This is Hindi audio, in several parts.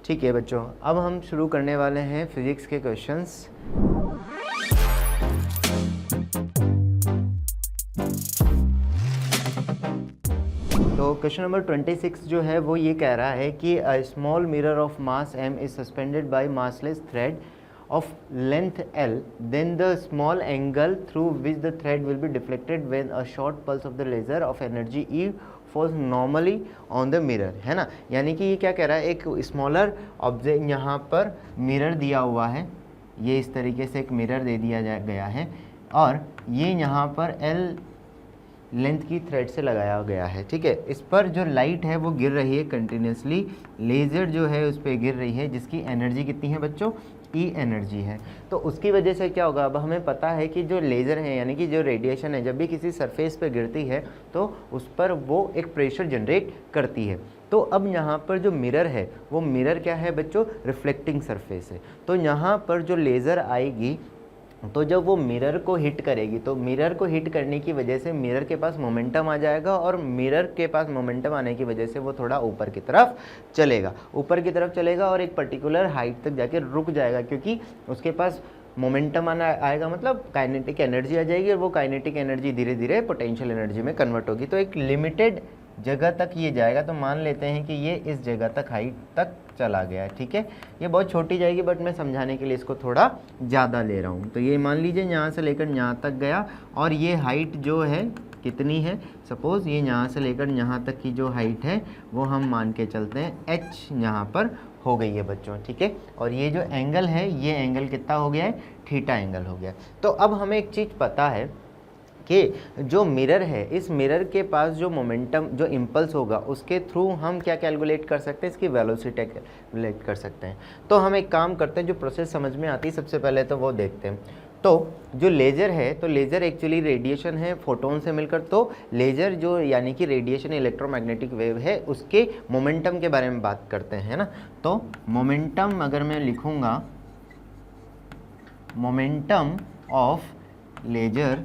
ठीक है बच्चों, अब हम शुरू करने वाले हैं फिजिक्स के क्वेश्चंस। तो क्वेश्चन नंबर 26 जो है वो ये कह रहा है कि a small mirror of mass m is suspended bye massless thread of length L, then the small angle through which the thread will be deflected when a short pulse of the laser of energy E falls normally on the mirror, है ना। यानी कि ये क्या कह रहा है, एक स्मॉलर ऑब्जेक्ट यहाँ पर मिरर दिया हुआ है, ये इस तरीके से एक मिरर दे दिया गया है और ये यहाँ पर L लेंथ की थ्रेड से लगाया गया है। ठीक है, इस पर जो लाइट है वो गिर रही है कंटिन्यूसली, लेज़र जो है उस पर गिर रही है, जिसकी एनर्जी कितनी है बच्चों, ई एनर्जी है। तो उसकी वजह से क्या होगा, अब हमें पता है कि जो लेज़र है यानी कि जो रेडिएशन है जब भी किसी सरफेस पे गिरती है तो उस पर वो एक प्रेशर जनरेट करती है। तो अब यहाँ पर जो मिरर है वो मिरर क्या है बच्चों, रिफ्लेक्टिंग सरफेस है। तो यहाँ पर जो लेज़र आएगी तो जब वो मिरर को हिट करेगी तो मिरर को हिट करने की वजह से मिरर के पास मोमेंटम आ जाएगा और मिरर के पास मोमेंटम आने की वजह से वो थोड़ा ऊपर की तरफ चलेगा और एक पर्टिकुलर हाइट तक जाके रुक जाएगा, क्योंकि उसके पास मोमेंटम आएगा, मतलब काइनेटिक एनर्जी आ जाएगी और वो काइनेटिक एनर्जी धीरे धीरे पोटेंशियल एनर्जी में कन्वर्ट होगी। तो एक लिमिटेड जगह तक ये जाएगा। तो मान लेते हैं कि ये इस जगह तक हाइट तक चला गया है। ठीक है, ये बहुत छोटी जाएगी बट मैं समझाने के लिए इसको थोड़ा ज़्यादा ले रहा हूँ। तो ये मान लीजिए यहाँ से लेकर यहाँ तक गया और ये हाइट जो है कितनी है, सपोज़ ये यहाँ से लेकर यहाँ तक की जो हाइट है वो हम मान के चलते हैं h यहाँ पर हो गई है बच्चों। ठीक है, और ये जो एंगल है ये एंगल कितना हो गया है, थीटा एंगल हो गया। तो अब हमें एक चीज़ पता है कि जो मिरर है इस मिरर के पास जो मोमेंटम जो इम्पल्स होगा उसके थ्रू हम क्या कैलकुलेट कर सकते हैं, इसकी वेलोसिटी कैलकुलेट कर सकते हैं। तो हम एक काम करते हैं, जो प्रोसेस समझ में आती है सबसे पहले तो वो देखते हैं। तो जो लेज़र है, तो लेज़र एक्चुअली रेडिएशन है फोटोन से मिलकर। तो लेज़र जो यानी कि रेडिएशन इलेक्ट्रोमैग्नेटिक वेव है उसके मोमेंटम के बारे में बात करते हैं ना। तो मोमेंटम अगर मैं लिखूँगा, मोमेंटम ऑफ लेज़र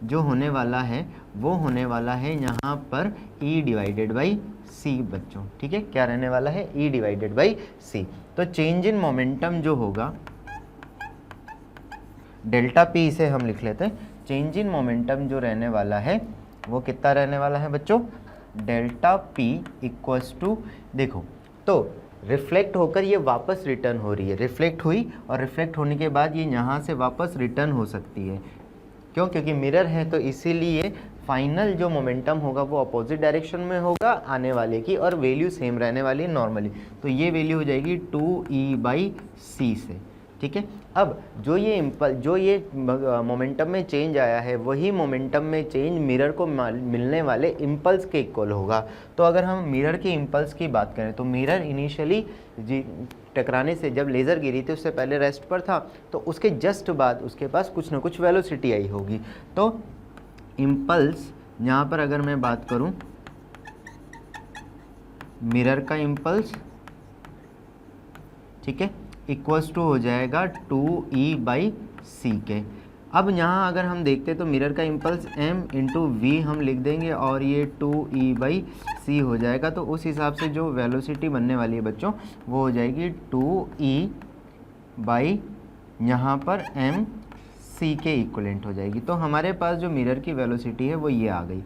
जो होने वाला है वो होने वाला है यहाँ पर E डिवाइडेड बाई C बच्चों। ठीक है, क्या रहने वाला है, E डिवाइडेड बाई C। तो चेंज इन मोमेंटम जो होगा, डेल्टा P इसे हम लिख लेते हैं। चेंज इन मोमेंटम जो रहने वाला है वो कितना रहने वाला है बच्चों, डेल्टा P इक्वल्स टू, देखो तो रिफ्लेक्ट होकर ये वापस रिटर्न हो रही है, रिफ्लेक्ट हुई और रिफ्लेक्ट होने के बाद ये यहाँ से वापस रिटर्न हो सकती है। क्यों, क्योंकि मिरर है तो इसीलिए फाइनल जो मोमेंटम होगा वो अपोजिट डायरेक्शन में होगा आने वाले की और वैल्यू सेम रहने वाली है नॉर्मली। तो ये वैल्यू हो जाएगी 2E/c से। ठीक है, अब जो ये मोमेंटम में चेंज आया है वही मोमेंटम में चेंज मिरर को मिलने वाले इम्पल्स के इक्वल होगा। तो अगर हम मिरर के इम्पल्स की बात करें तो मिरर इनिशियली टकराने से जब लेज़र गिरी थी उससे पहले रेस्ट पर था, तो उसके जस्ट बाद उसके पास कुछ ना कुछ वेलोसिटी आई होगी। तो इम्पल्स यहाँ पर अगर मैं बात करूँ, मिरर का इम्पल्स, ठीक है, इक्वल्स टू हो जाएगा 2E/c के। अब यहाँ अगर हम देखते तो मिरर का इम्पल्स m इंटू वी हम लिख देंगे और ये 2E/c हो जाएगा। तो उस हिसाब से जो वेलोसिटी बनने वाली है बच्चों वो हो जाएगी 2E/ यहाँ पर mc के इक्वलेंट हो जाएगी। तो हमारे पास जो मिरर की वेलोसिटी है वो ये आ गई।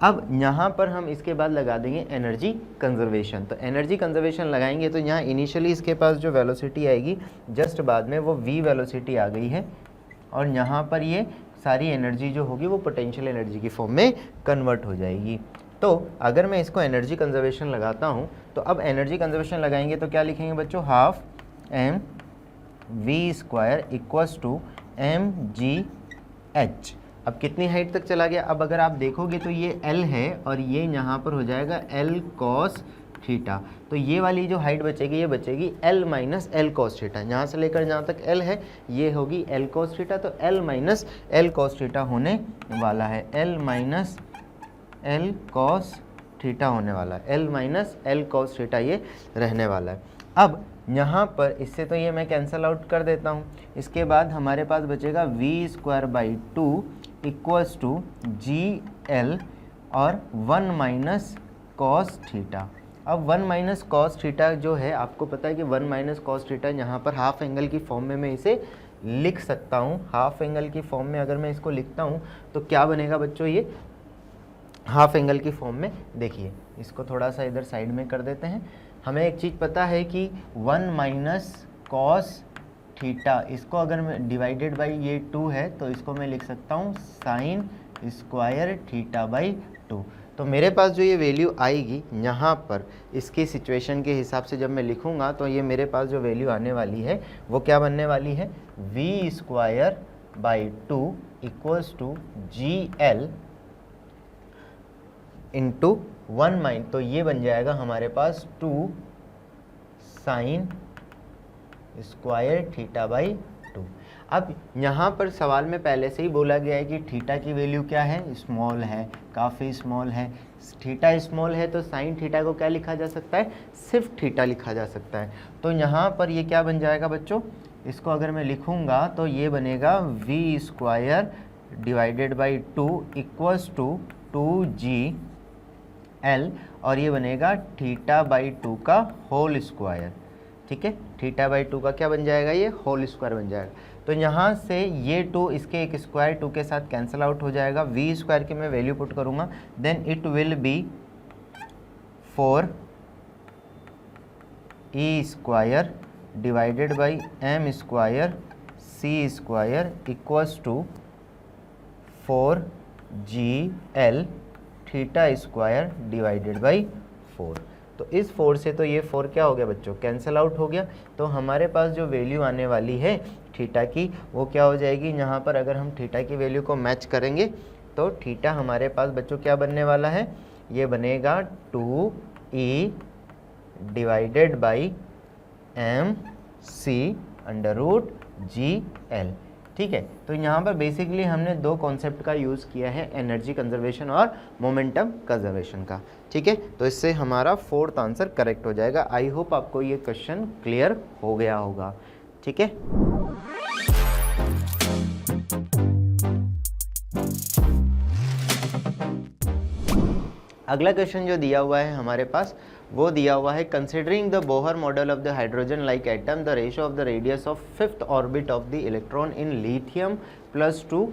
अब यहाँ पर हम इसके बाद लगा देंगे एनर्जी कंजर्वेशन। तो एनर्जी कंजर्वेशन लगाएंगे तो यहाँ इनिशियली इसके पास जो वेलोसिटी आएगी जस्ट बाद में वो v वेलोसिटी आ गई है और यहाँ पर ये सारी एनर्जी जो होगी वो पोटेंशियल एनर्जी की फॉर्म में कन्वर्ट हो जाएगी। तो अगर मैं इसको एनर्जी कंजर्वेशन लगाता हूँ तो अब एनर्जी कंजर्वेशन लगाएंगे तो क्या लिखेंगे बच्चों, half mv² equals to mgh। अब कितनी हाइट तक चला गया, अब अगर आप देखोगे तो ये L है और ये यहाँ पर हो जाएगा L cos थीटा। तो ये वाली जो हाइट बचेगी ये बचेगी L minus L cos theta. यहाँ से लेकर जहाँ तक L है ये होगी L cos थीटा। तो L minus L cos theta होने वाला है, L minus L cos theta होने वाला है, L minus L cos theta ये रहने वाला है। अब यहाँ पर इससे तो ये मैं कैंसल आउट कर देता हूँ। इसके बाद हमारे पास बचेगा v²/2 इक्वल्स टू GL और 1 माइनस cos थीटा। अब 1 माइनस कॉस थीटा जो है, आपको पता है कि 1 माइनस कॉस थीटा यहाँ पर हाफ एंगल की फॉर्म में मैं इसे लिख सकता हूँ। हाफ एंगल की फॉर्म में अगर मैं इसको लिखता हूँ तो क्या बनेगा बच्चों, ये हाफ एंगल की फॉर्म में। देखिए इसको थोड़ा सा इधर साइड में कर देते हैं। हमें एक चीज़ पता है कि 1 माइनस कॉस थीटा, इसको अगर मैं डिवाइडेड बाई ये 2 है तो इसको मैं लिख सकता हूँ साइन स्क्वायर थीटा बाई 2। तो मेरे पास जो ये वैल्यू आएगी यहाँ पर इसकी सिचुएशन के हिसाब से जब मैं लिखूँगा तो ये मेरे पास जो वैल्यू आने वाली है वो क्या बनने वाली है, V square by 2 equals to G L into 1 minus, तो ये बन जाएगा हमारे पास 2 साइन स्क्वायर थीटा बाई 2। अब यहाँ पर सवाल में पहले से ही बोला गया है कि थीटा की वैल्यू क्या है, स्मॉल है, काफ़ी स्मॉल है। थीटा स्मॉल है तो साइन थीटा को क्या लिखा जा सकता है, सिर्फ थीटा लिखा जा सकता है। तो यहाँ पर ये क्या बन जाएगा बच्चों, इसको अगर मैं लिखूँगा तो ये बनेगा V square divided by 2 equals to 2g L, और ये बनेगा थीटा बाई 2 का होल स्क्वायर। ठीक है, थीटा बाई 2 का क्या बन जाएगा, ये होल स्क्वायर बन जाएगा। तो यहाँ से ये 2 इसके एक स्क्वायर 2 के साथ कैंसिल आउट हो जाएगा। वी स्क्वायर की मैं वैल्यू पुट करूँगा, then it will be 4 E square divided by M square C square equals to 4g theta square divided by 4। तो इस 4 से तो ये 4 क्या हो गया बच्चों, कैंसिल आउट हो गया। तो हमारे पास जो वैल्यू आने वाली है थीटा की वो क्या हो जाएगी, यहाँ पर अगर हम थीटा की वैल्यू को मैच करेंगे तो थीटा हमारे पास बच्चों क्या बनने वाला है, ये बनेगा 2e divided by M C under root G L. ठीक है, तो यहाँ पर बेसिकली हमने दो कॉन्सेप्ट का यूज़ किया है, एनर्जी कंजर्वेशन और मोमेंटम कंजर्वेशन का। ठीक है, तो इससे हमारा 4th आंसर करेक्ट हो जाएगा। आई होप आपको ये क्वेश्चन क्लियर हो गया होगा। ठीक है, अगला क्वेश्चन जो दिया हुआ है हमारे पास वो दिया हुआ है, considering the Bohr model of the hydrogen like atom the ratio of the radius of 5th orbit of the electron in lithium +2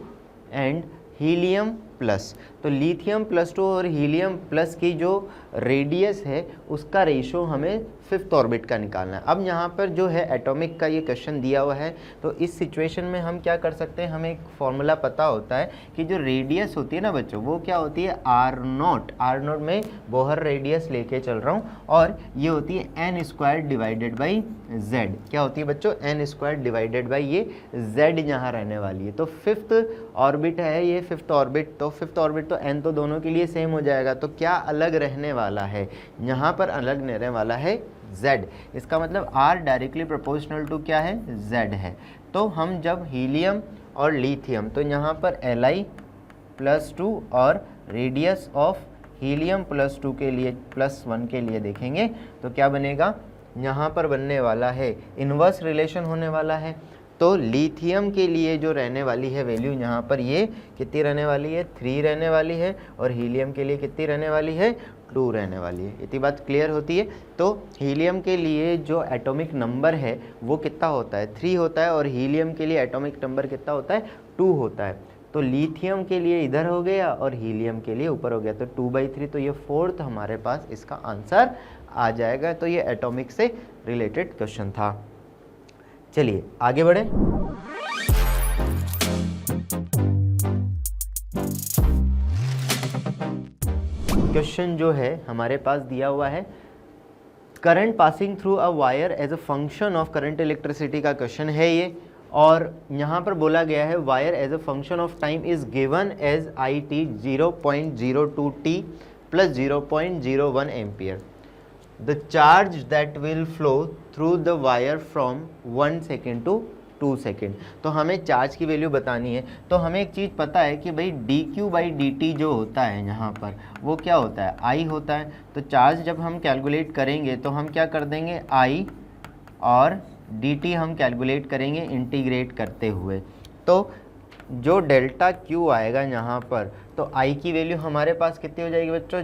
and helium plus. तो लिथियम +2 और हीलियम प्लस की जो रेडियस है उसका रेशो हमें 5th ऑर्बिट का निकालना है। अब यहाँ पर जो है एटॉमिक का ये क्वेश्चन दिया हुआ है, तो इस सिचुएशन में हम क्या कर सकते हैं, हमें एक फॉर्मूला पता होता है कि जो रेडियस होती है ना बच्चों वो क्या होती है, R0 में बोहर रेडियस लेके चल रहा हूँ, और ये होती है n² डिवाइडेड बाई z। क्या होती है बच्चों, n² डिवाइडेड बाई ये z यहाँ रहने वाली है। तो 5th ऑर्बिट है ये 5th ऑर्बिट, तो 5th ऑर्बिट तो n तो दोनों के लिए सेम हो जाएगा। तो क्या अलग रहने वाला है, यहाँ पर अलग रहने वाला है z। इसका मतलब r डायरेक्टली प्रोपोर्शनल टू क्या है, z है। तो हम जब हीलियम और लिथियम, तो यहाँ पर Li+2 और रेडियस ऑफ हीलियम +2 के लिए +1 के लिए देखेंगे तो क्या बनेगा, यहाँ पर बनने वाला है इन्वर्स रिलेशन होने वाला है। तो लिथियम के लिए जो रहने वाली है वैल्यू यहाँ पर ये कितनी रहने वाली है, 3 रहने वाली है, और हीलियम के लिए कितनी रहने वाली है, 2 रहने वाली है। इतनी बात क्लियर होती है। तो हीलियम के लिए जो एटॉमिक नंबर है वो कितना होता है, 3 होता है, और हीलियम के लिए एटॉमिक नंबर कितना होता है, 2 होता है। तो लिथियम के लिए इधर हो गया और हीलियम के लिए ऊपर हो गया, तो 2/3। तो ये 4th हमारे पास इसका आंसर आ जाएगा। तो ये एटॉमिक से रिलेटेड क्वेश्चन था। चलिए आगे बढ़े। क्वेश्चन जो है हमारे पास दिया हुआ है, current passing through a wire as a function of current electricity का क्वेश्चन है ये, और यहाँ पर बोला गया है wire as a function of time is given as IT 0.02t + 0.01 ampere. The charge that will flow through the wire from 1 second to 2 second. तो हमें चार्ज की वैल्यू बतानी है। तो हमें एक चीज़ पता है कि भाई dq/dt जो होता है यहाँ पर वो क्या होता है, I होता है। तो चार्ज जब हम कैलकुलेट करेंगे तो हम क्या कर देंगे, I और dt हम कैलकुलेट करेंगे इंटीग्रेट करते हुए। तो जो डेल्टा Q आएगा यहाँ पर, तो I की वैल्यू हमारे पास कितनी हो जाएगी बच्चों,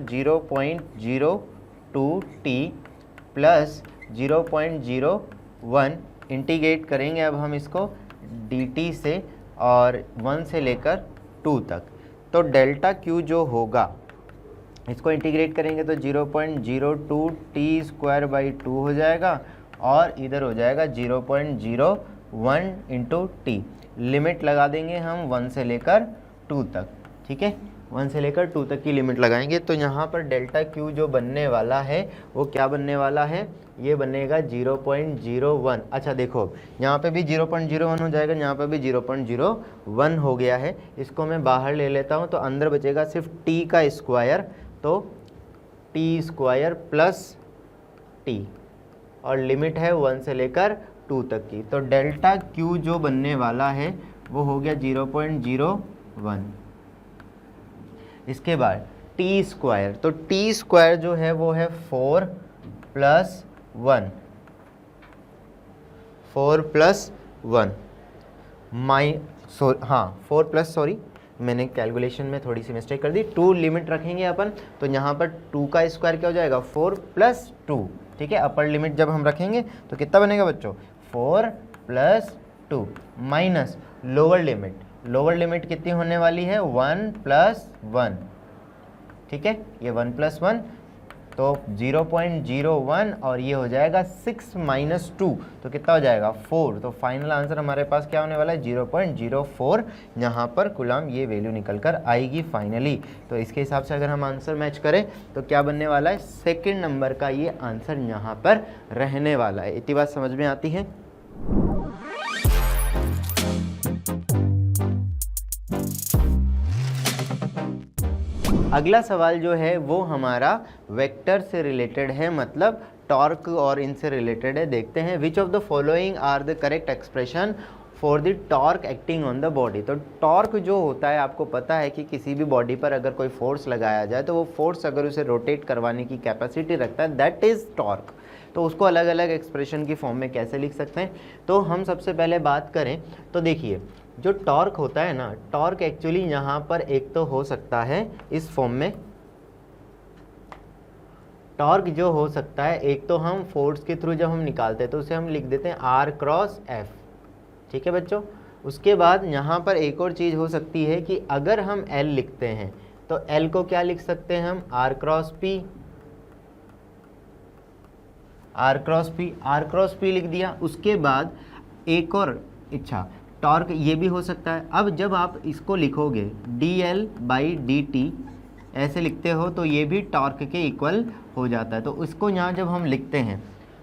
2t प्लस 0.01 इंटीग्रेट करेंगे अब हम इसको dt से और 1 से लेकर 2 तक। तो डेल्टा क्यू जो होगा इसको इंटीग्रेट करेंगे तो 0.02 टी स्क्वायर बाई 2 हो जाएगा और इधर हो जाएगा 0.01 इंटू टी। लिमिट लगा देंगे हम 1 से लेकर 2 तक, ठीक है, 1 से लेकर 2 तक की लिमिट लगाएंगे। तो यहाँ पर डेल्टा क्यू जो बनने वाला है वो क्या बनने वाला है, ये बनेगा 0.01। अच्छा देखो यहाँ पे भी 0.01 हो जाएगा, यहाँ पे भी 0.01 हो गया है। इसको मैं बाहर ले लेता हूँ तो अंदर बचेगा सिर्फ t का स्क्वायर, तो t स्क्वायर प्लस t और लिमिट है 1 से लेकर 2 तक की। तो डेल्टा क्यू जो बनने वाला है वो हो गया 0.01। इसके बाद टी स्क्वायर, तो टी स्क्वायर जो है वो है 4 प्लस 1, 4 प्लस 1 4 प्लस, सॉरी मैंने कैलकुलेशन में थोड़ी सी मिस्टेक कर दी। 2 लिमिट रखेंगे अपन, तो यहाँ पर 2 का स्क्वायर क्या हो जाएगा 4 प्लस 2, ठीक है। अपर लिमिट जब हम रखेंगे तो कितना बनेगा बच्चों 4 plus 2 minus lower limit, lower limit कितनी होने वाली है 1 प्लस 1, ठीक है, ये 1 प्लस 1 तो 0.01 और ये हो जाएगा 6 माइनस 2 तो कितना हो जाएगा 4। तो फाइनल आंसर हमारे पास क्या होने वाला है 0.04। यहाँ पर कूलम ये वैल्यू निकल कर आएगी फाइनली। तो इसके हिसाब से अगर हम आंसर मैच करें तो क्या बनने वाला है, सेकंड नंबर का ये आंसर यहाँ पर रहने वाला है। इतनी बात समझ में आती है। अगला सवाल जो है वो हमारा वेक्टर से रिलेटेड है, मतलब टॉर्क और इनसे रिलेटेड है। देखते हैं, which of the following are the correct expression for the torque acting on the body. तो टॉर्क जो होता है आपको पता है कि किसी भी बॉडी पर अगर कोई फोर्स लगाया जाए तो वो फोर्स अगर उसे रोटेट करवाने की कैपेसिटी रखता है, दैट इज़ टॉर्क। तो उसको अलग अलग एक्सप्रेशन की फॉर्म में कैसे लिख सकते हैं, तो हम सबसे पहले बात करें तो देखिए जो टॉर्क होता है ना, टॉर्क एक्चुअली यहाँ पर एक तो हो सकता है इस फॉर्म में, टॉर्क जो हो सकता है एक तो हम फोर्स के थ्रू जब हम निकालते हैं तो उसे हम लिख देते हैं R क्रॉस F, ठीक है बच्चों। उसके बाद यहाँ पर एक और चीज़ हो सकती है कि अगर हम L लिखते हैं तो L को क्या लिख सकते हैं हम R cross P, R cross P लिख दिया। उसके बाद एक और इच्छा टॉर्क ये भी हो सकता है। अब जब आप इसको लिखोगे dl बाई dt ऐसे लिखते हो तो ये भी टॉर्क के इक्वल हो जाता है। तो इसको यहाँ जब हम लिखते हैं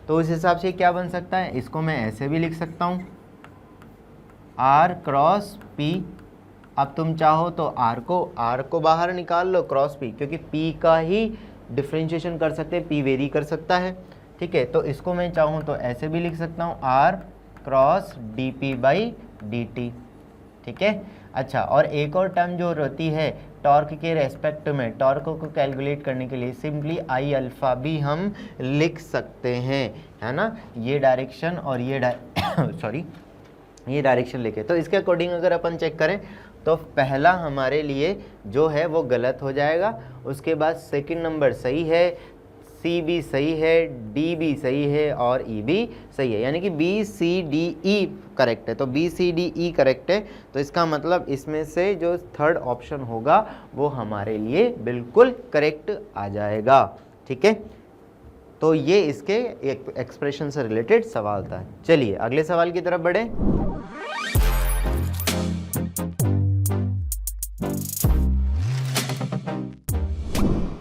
तो उस हिसाब से क्या बन सकता है, इसको मैं ऐसे भी लिख सकता हूँ R क्रॉस P। अब तुम चाहो तो R को बाहर निकाल लो क्रॉस P, क्योंकि P का ही डिफ्रेंशिएशन कर सकते हैं, P वेरी कर सकता है, ठीक है। तो इसको मैं चाहूँ तो ऐसे भी लिख सकता हूँ R cross dp by dt, ठीक है। अच्छा, और एक और टर्म जो रहती है टॉर्क के रेस्पेक्ट में, टॉर्क को कैलकुलेट करने के लिए सिंपली आई अल्फ़ा भी हम लिख सकते हैं, है ना, ये डायरेक्शन और ये ये डायरेक्शन लेके। तो इसके अकॉर्डिंग अगर अपन चेक करें तो पहला हमारे लिए जो है वो गलत हो जाएगा। उसके बाद सेकंड नंबर सही है, सी भी सही है, डी भी सही है और ई भी सही है, यानी कि B C D E correct है। तो B C D E correct है, तो इसका मतलब इसमें से जो थर्ड ऑप्शन होगा वो हमारे लिए बिल्कुल करेक्ट आ जाएगा, ठीक है। तो ये इसके एक एक्सप्रेशन से रिलेटेड सवाल था। चलिए अगले सवाल की तरफ बढ़े।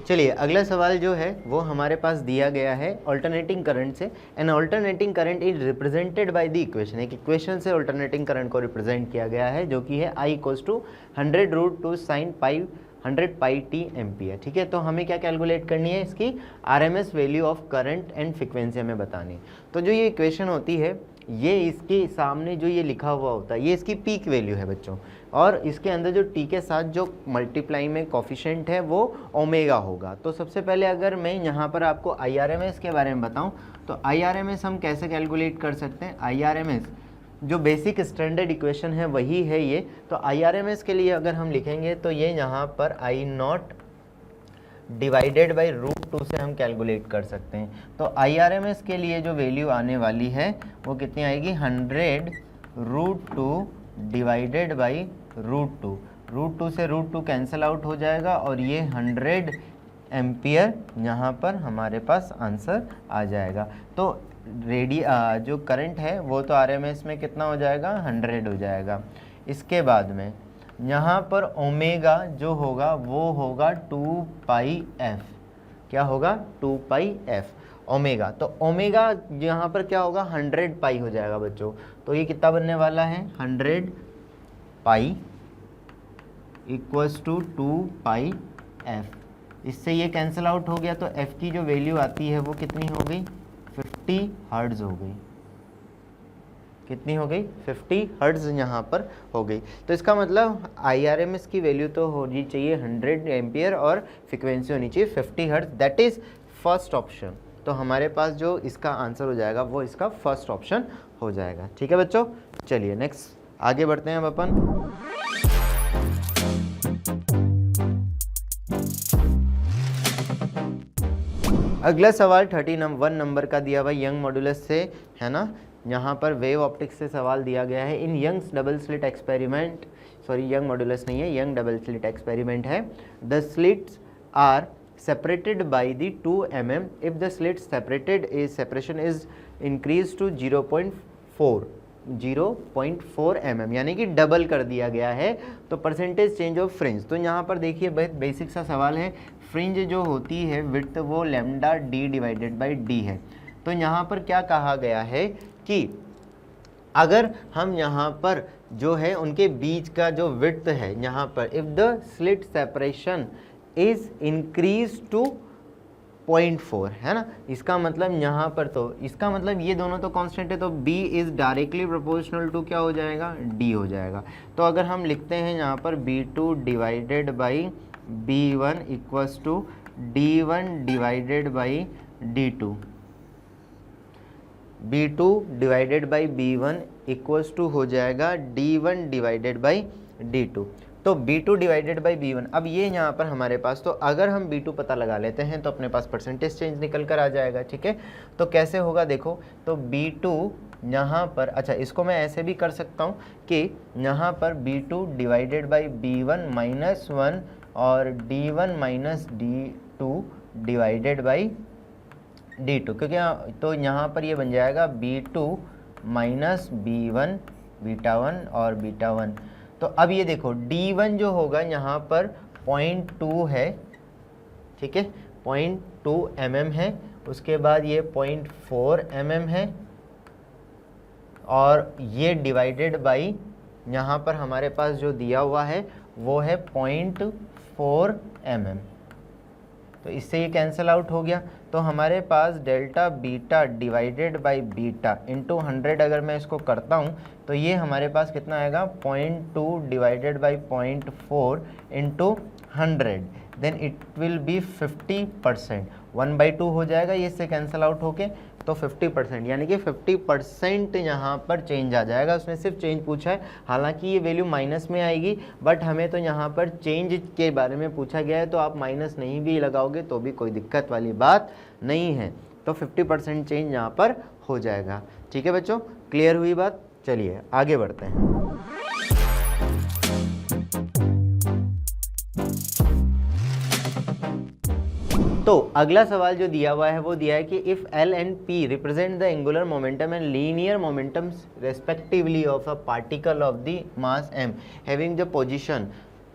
चलिए अगला सवाल जो है वो हमारे पास दिया गया है अल्टरनेटिंग करंट से। An alternating current is represented by the equation. एक इक्वेशन से अल्टरनेटिंग करंट को रिप्रेजेंट किया गया है जो कि है I equals to 100√2 sin pi 100 pi T ampere, ठीक है। तो हमें क्या कैलकुलेट करनी है, इसकी RMS value of current and frequency हमें बतानी है। तो जो ये इक्वेशन होती है ये इसके सामने जो ये लिखा हुआ होता है ये इसकी पीक वैल्यू है बच्चों, और इसके अंदर जो टी के साथ जो मल्टीप्लाई में कोफिशिएंट है वो ओमेगा होगा। तो सबसे पहले अगर मैं यहाँ पर आपको IRMS के बारे में बताऊँ तो IRMS हम कैसे कैलकुलेट कर सकते हैं। IRMS जो बेसिक स्टैंडर्ड इक्वेशन है वही है ये। तो IRMS के लिए अगर हम लिखेंगे तो ये यहाँ पर I0 डिवाइडेड बाई √2 से हम कैलकुलेट कर सकते हैं। तो IRMS के लिए जो वैल्यू आने वाली है वो कितनी आएगी, 100√2 डिवाइडेड बाई √2। √2 से √2 कैंसिल आउट हो जाएगा और ये 100 एम्पियर यहाँ पर हमारे पास आंसर आ जाएगा। तो जो करंट है वो तो RMS में कितना हो जाएगा, 100 हो जाएगा। इसके बाद में यहाँ पर ओमेगा जो होगा वो होगा 2πf। क्या होगा, 2πf ओमेगा। तो ओमेगा यहाँ पर क्या होगा, 100 पाई हो जाएगा बच्चों। तो ये कितना बनने वाला है, 100 पाई इक्वल्स टू 2πf। इससे ये कैंसिल आउट हो गया, तो f की जो वैल्यू आती है वो कितनी हो गई, 50 हर्ट्ज हो गई। कितनी हो गई, 50 हर्ट्ज यहाँ पर हो गई। तो इसका मतलब IRMS की वैल्यू तो होनी चाहिए 100 एम्पियर और फ्रिक्वेंसी होनी चाहिए 50 hertz. That is first option. तो हमारे पास जो इसका आंसर हो जाएगा वो इसका फर्स्ट ऑप्शन हो जाएगा। ठीक है बच्चों, चलिए नेक्स्ट आगे बढ़ते हैं अब अपन। अगला सवाल 31 नंबर का दिया हुआ यंग मॉड्यूलस से है ना। यहाँ पर वेव ऑप्टिक्स से सवाल दिया गया है। In Young's double slit experiment, sorry Young modulus नहीं है, यंग डबल स्लिट एक्सपेरिमेंट है। The slits are separated by the 2 mm if the slit separated is separation is increased to 0.4 mm, यानी कि डबल कर दिया गया है। तो परसेंटेज चेंज ऑफ फ्रिंज, तो यहाँ पर देखिए बेसिक सा सवाल है। फ्रिंज जो होती है विड्थ वो lambda d divided by d है। तो यहाँ पर क्या कहा गया है कि अगर हम यहाँ पर जो है उनके बीच का जो विड्थ है यहाँ पर, if the slit separation is increase to 0.4 है ना, इसका मतलब यहाँ पर, तो इसका मतलब ये दोनों तो कांस्टेंट है, तो b is directly proportional to क्या हो जाएगा, d हो जाएगा। तो अगर हम लिखते हैं यहाँ पर b2 divided by b1 equals to d1 divided by d2, b2 divided by b1 equals to हो जाएगा d1 डिवाइडेड बाई d2। तो b2 डिवाइडेड बाई b1, अब ये यहाँ पर हमारे पास, तो अगर हम b2 पता लगा लेते हैं तो अपने पास परसेंटेज चेंज निकल कर आ जाएगा। ठीक है, तो कैसे होगा देखो, तो b2 यहाँ पर, अच्छा इसको मैं ऐसे भी कर सकता हूँ कि यहाँ पर b2 divided by b1 minus 1 और d1 minus d2 divided by d2, क्योंकि तो यहाँ पर ये बन जाएगा b2 माइनस b1 बीटा 1 और बीटा 1। तो अब ये देखो d1 जो होगा यहाँ पर 0.2 है, ठीक है, 0.2 mm है। उसके बाद ये 0.4 mm है और ये डिवाइडेड बाई यहाँ पर हमारे पास जो दिया हुआ है वो है 0.4 mm। तो इससे ये कैंसिल आउट हो गया। तो हमारे पास delta beta divided by beta into 100 अगर मैं इसको करता हूँ तो ये हमारे पास कितना आएगा, 0.2 divided by 0.4 into 100, then it will be 50%, 1/2 हो जाएगा, ये इससे कैंसिल आउट होके, तो 50%, यानी कि 50% यहाँ पर चेंज आ जाएगा। उसने सिर्फ चेंज पूछा है, हालांकि ये वैल्यू माइनस में आएगी, बट हमें तो यहाँ पर चेंज के बारे में पूछा गया है, तो आप माइनस नहीं भी लगाओगे तो भी कोई दिक्कत वाली बात नहीं है। तो 50% चेंज यहाँ पर हो जाएगा। ठीक है बच्चों, क्लियर हुई बात। चलिए आगे बढ़ते हैं। तो अगला सवाल जो दिया हुआ है वो दिया है कि if L and P represent the angular momentum and linear momentums respectively of a particle of the mass m having the position.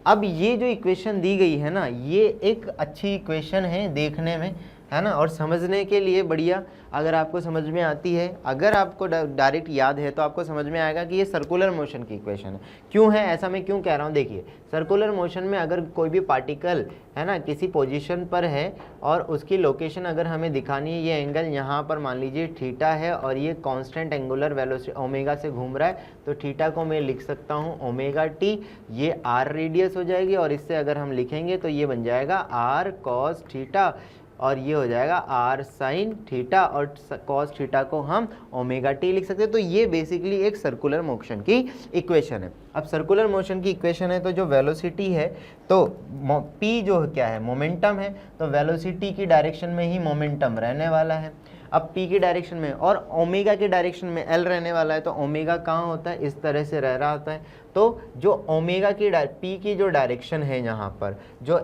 अब ये जो इक्वेशन दी गई है ना, ये एक अच्छी इक्वेशन है देखने में, है ना, और समझने के लिए बढ़िया। अगर आपको समझ में आती है, अगर आपको डायरेक्ट याद है तो आपको समझ में आएगा कि ये सर्कुलर मोशन की इक्वेशन है। क्यों है ऐसा, मैं क्यों कह रहा हूँ, देखिए सर्कुलर मोशन में अगर कोई भी पार्टिकल है ना किसी पोजीशन पर है और उसकी लोकेशन अगर हमें दिखानी है, ये एंगल यहाँ पर मान लीजिए थीटा है और ये कांस्टेंट एंगुलर वेलोसिटी ओमेगा से घूम रहा है, तो थीटा को मैं लिख सकता हूँ ओमेगा टी, ये आर रेडियस हो जाएगी, और इससे अगर हम लिखेंगे तो ये बन जाएगा आर कॉस थीटा और ये हो जाएगा आर साइन थीटा और कॉस थीटा को हम ओमेगा टी लिख सकते हैं। तो ये बेसिकली एक सर्कुलर मोशन की इक्वेशन है। अब सर्कुलर मोशन की इक्वेशन है तो जो वेलोसिटी है तो p जो क्या है मोमेंटम है, तो वेलोसिटी की डायरेक्शन में ही मोमेंटम रहने वाला है। अब p की डायरेक्शन में और ओमेगा की डायरेक्शन में l रहने वाला है, तो ओमेगा कहाँ होता है, इस तरह से रह रहा होता है। तो जो ओमेगा की p की जो डायरेक्शन है यहाँ पर, जो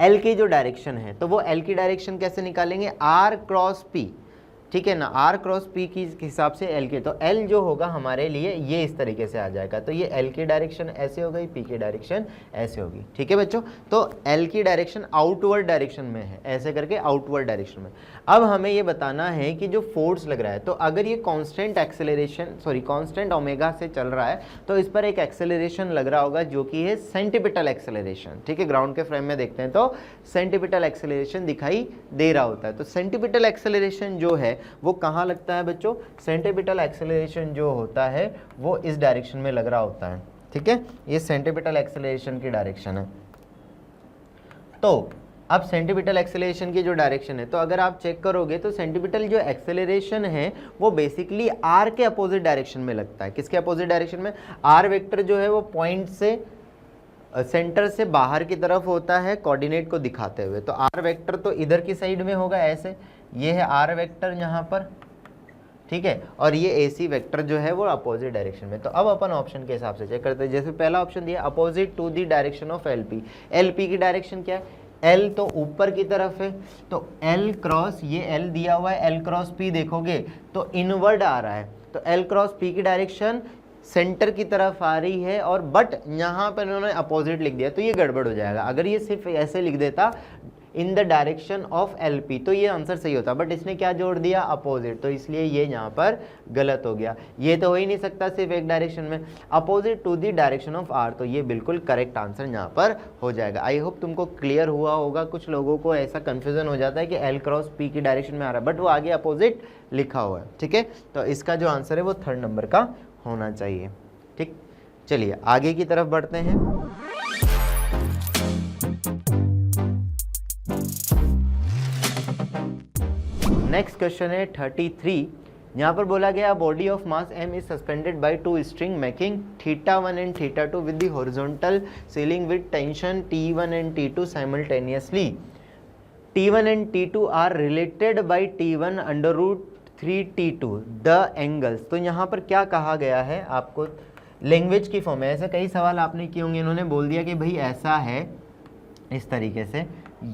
l की जो डायरेक्शन है, तो वो l की डायरेक्शन कैसे निकालेंगे, r क्रॉस p, ठीक है ना, r क्रॉस p की हिसाब से l के, तो l जो होगा हमारे लिए ये इस तरीके से आ जाएगा। तो ये l की डायरेक्शन ऐसे हो गई, p की डायरेक्शन ऐसे होगी, ठीक है बच्चों। तो l की डायरेक्शन आउटवर्ड डायरेक्शन में है, ऐसे करके आउटवर्ड डायरेक्शन में। अब हमें ये बताना है कि जो फोर्स लग रहा है, तो अगर ये कांस्टेंट एक्सेलरेशन कांस्टेंट ओमेगा से चल रहा है, तो इस पर एक एक्सेलरेशन लग रहा होगा जो कि है सेंटीपिटल एक्सेलरेशन, ठीक है। ग्राउंड के फ्रेम में देखते हैं तो सेंटीपिटल एक्सेलरेशन दिखाई दे रहा होता है। तो सेंटीपिटल एक्सेलरेशन जो है वो कहाँ लगता है बच्चों, सेंटीपिटल एक्सेलरेशन जो होता है वो इस डायरेक्शन में लग रहा होता है, ठीक है। ये सेंटीपिटल एक्सेलरेशन की डायरेक्शन है। तो अब सेंटीपिटल एक्सेलरेशन की जो डायरेक्शन है, तो अगर आप चेक करोगे तो सेंटीपिटल जो एक्सेलरेशन है वो बेसिकली आर के अपोजिट डायरेक्शन में लगता है। किसके अपोजिट डायरेक्शन में, आर वेक्टर जो है वो पॉइंट से सेंटर से बाहर की तरफ होता है कोऑर्डिनेट को दिखाते हुए। तो आर वेक्टर तो इधर की साइड में होगा, ऐसे, ये है आर वेक्टर यहाँ पर, ठीक है, और ये AC वेक्टर जो है वो अपोजिट डायरेक्शन में। तो अब अपन ऑप्शन के हिसाब से चेक करते हैं। जैसे पहला ऑप्शन दिया opposite to the direction of LP, LP की डायरेक्शन क्या है, L तो ऊपर की तरफ है, तो L क्रॉस, ये L दिया हुआ है, L क्रॉस P देखोगे तो इनवर्ड आ रहा है, तो L क्रॉस P की डायरेक्शन सेंटर की तरफ आ रही है, और बट यहाँ पर इन्होंने अपोजिट लिख दिया, तो ये गड़बड़ हो जाएगा। अगर ये सिर्फ ऐसे लिख देता in the direction of LP तो ये आंसर सही होता, बट इसने क्या जोड़ दिया, अपोजिट, तो इसलिए ये यहाँ पर गलत हो गया। ये तो हो ही नहीं सकता सिर्फ एक डायरेक्शन में, opposite to the direction of R, तो ये बिल्कुल करेक्ट आंसर यहाँ पर हो जाएगा। आई होप तुमको क्लियर हुआ होगा। कुछ लोगों को ऐसा कन्फ्यूजन हो जाता है कि L क्रॉस P की डायरेक्शन में आ रहा है, बट वो आगे अपोजिट लिखा हुआ है, ठीक है। तो इसका जो आंसर है वो 3rd नंबर का होना चाहिए, ठीक। चलिए आगे की तरफ बढ़ते हैं। नेक्स्ट क्वेश्चन है 33। यहाँ पर बोला गया body of mass m is suspended by two string making θ1 and θ2 with the horizontal ceiling with tension T1 and T2 simultaneously. T1 and T2 are related by T1 under root 3T2 the angles. तो यहाँ पर क्या कहा गया है, आपको लैंग्वेज की फॉर्म में ऐसे कई सवाल आपने किए होंगे। इन्होंने बोल दिया कि भाई ऐसा है, इस तरीके से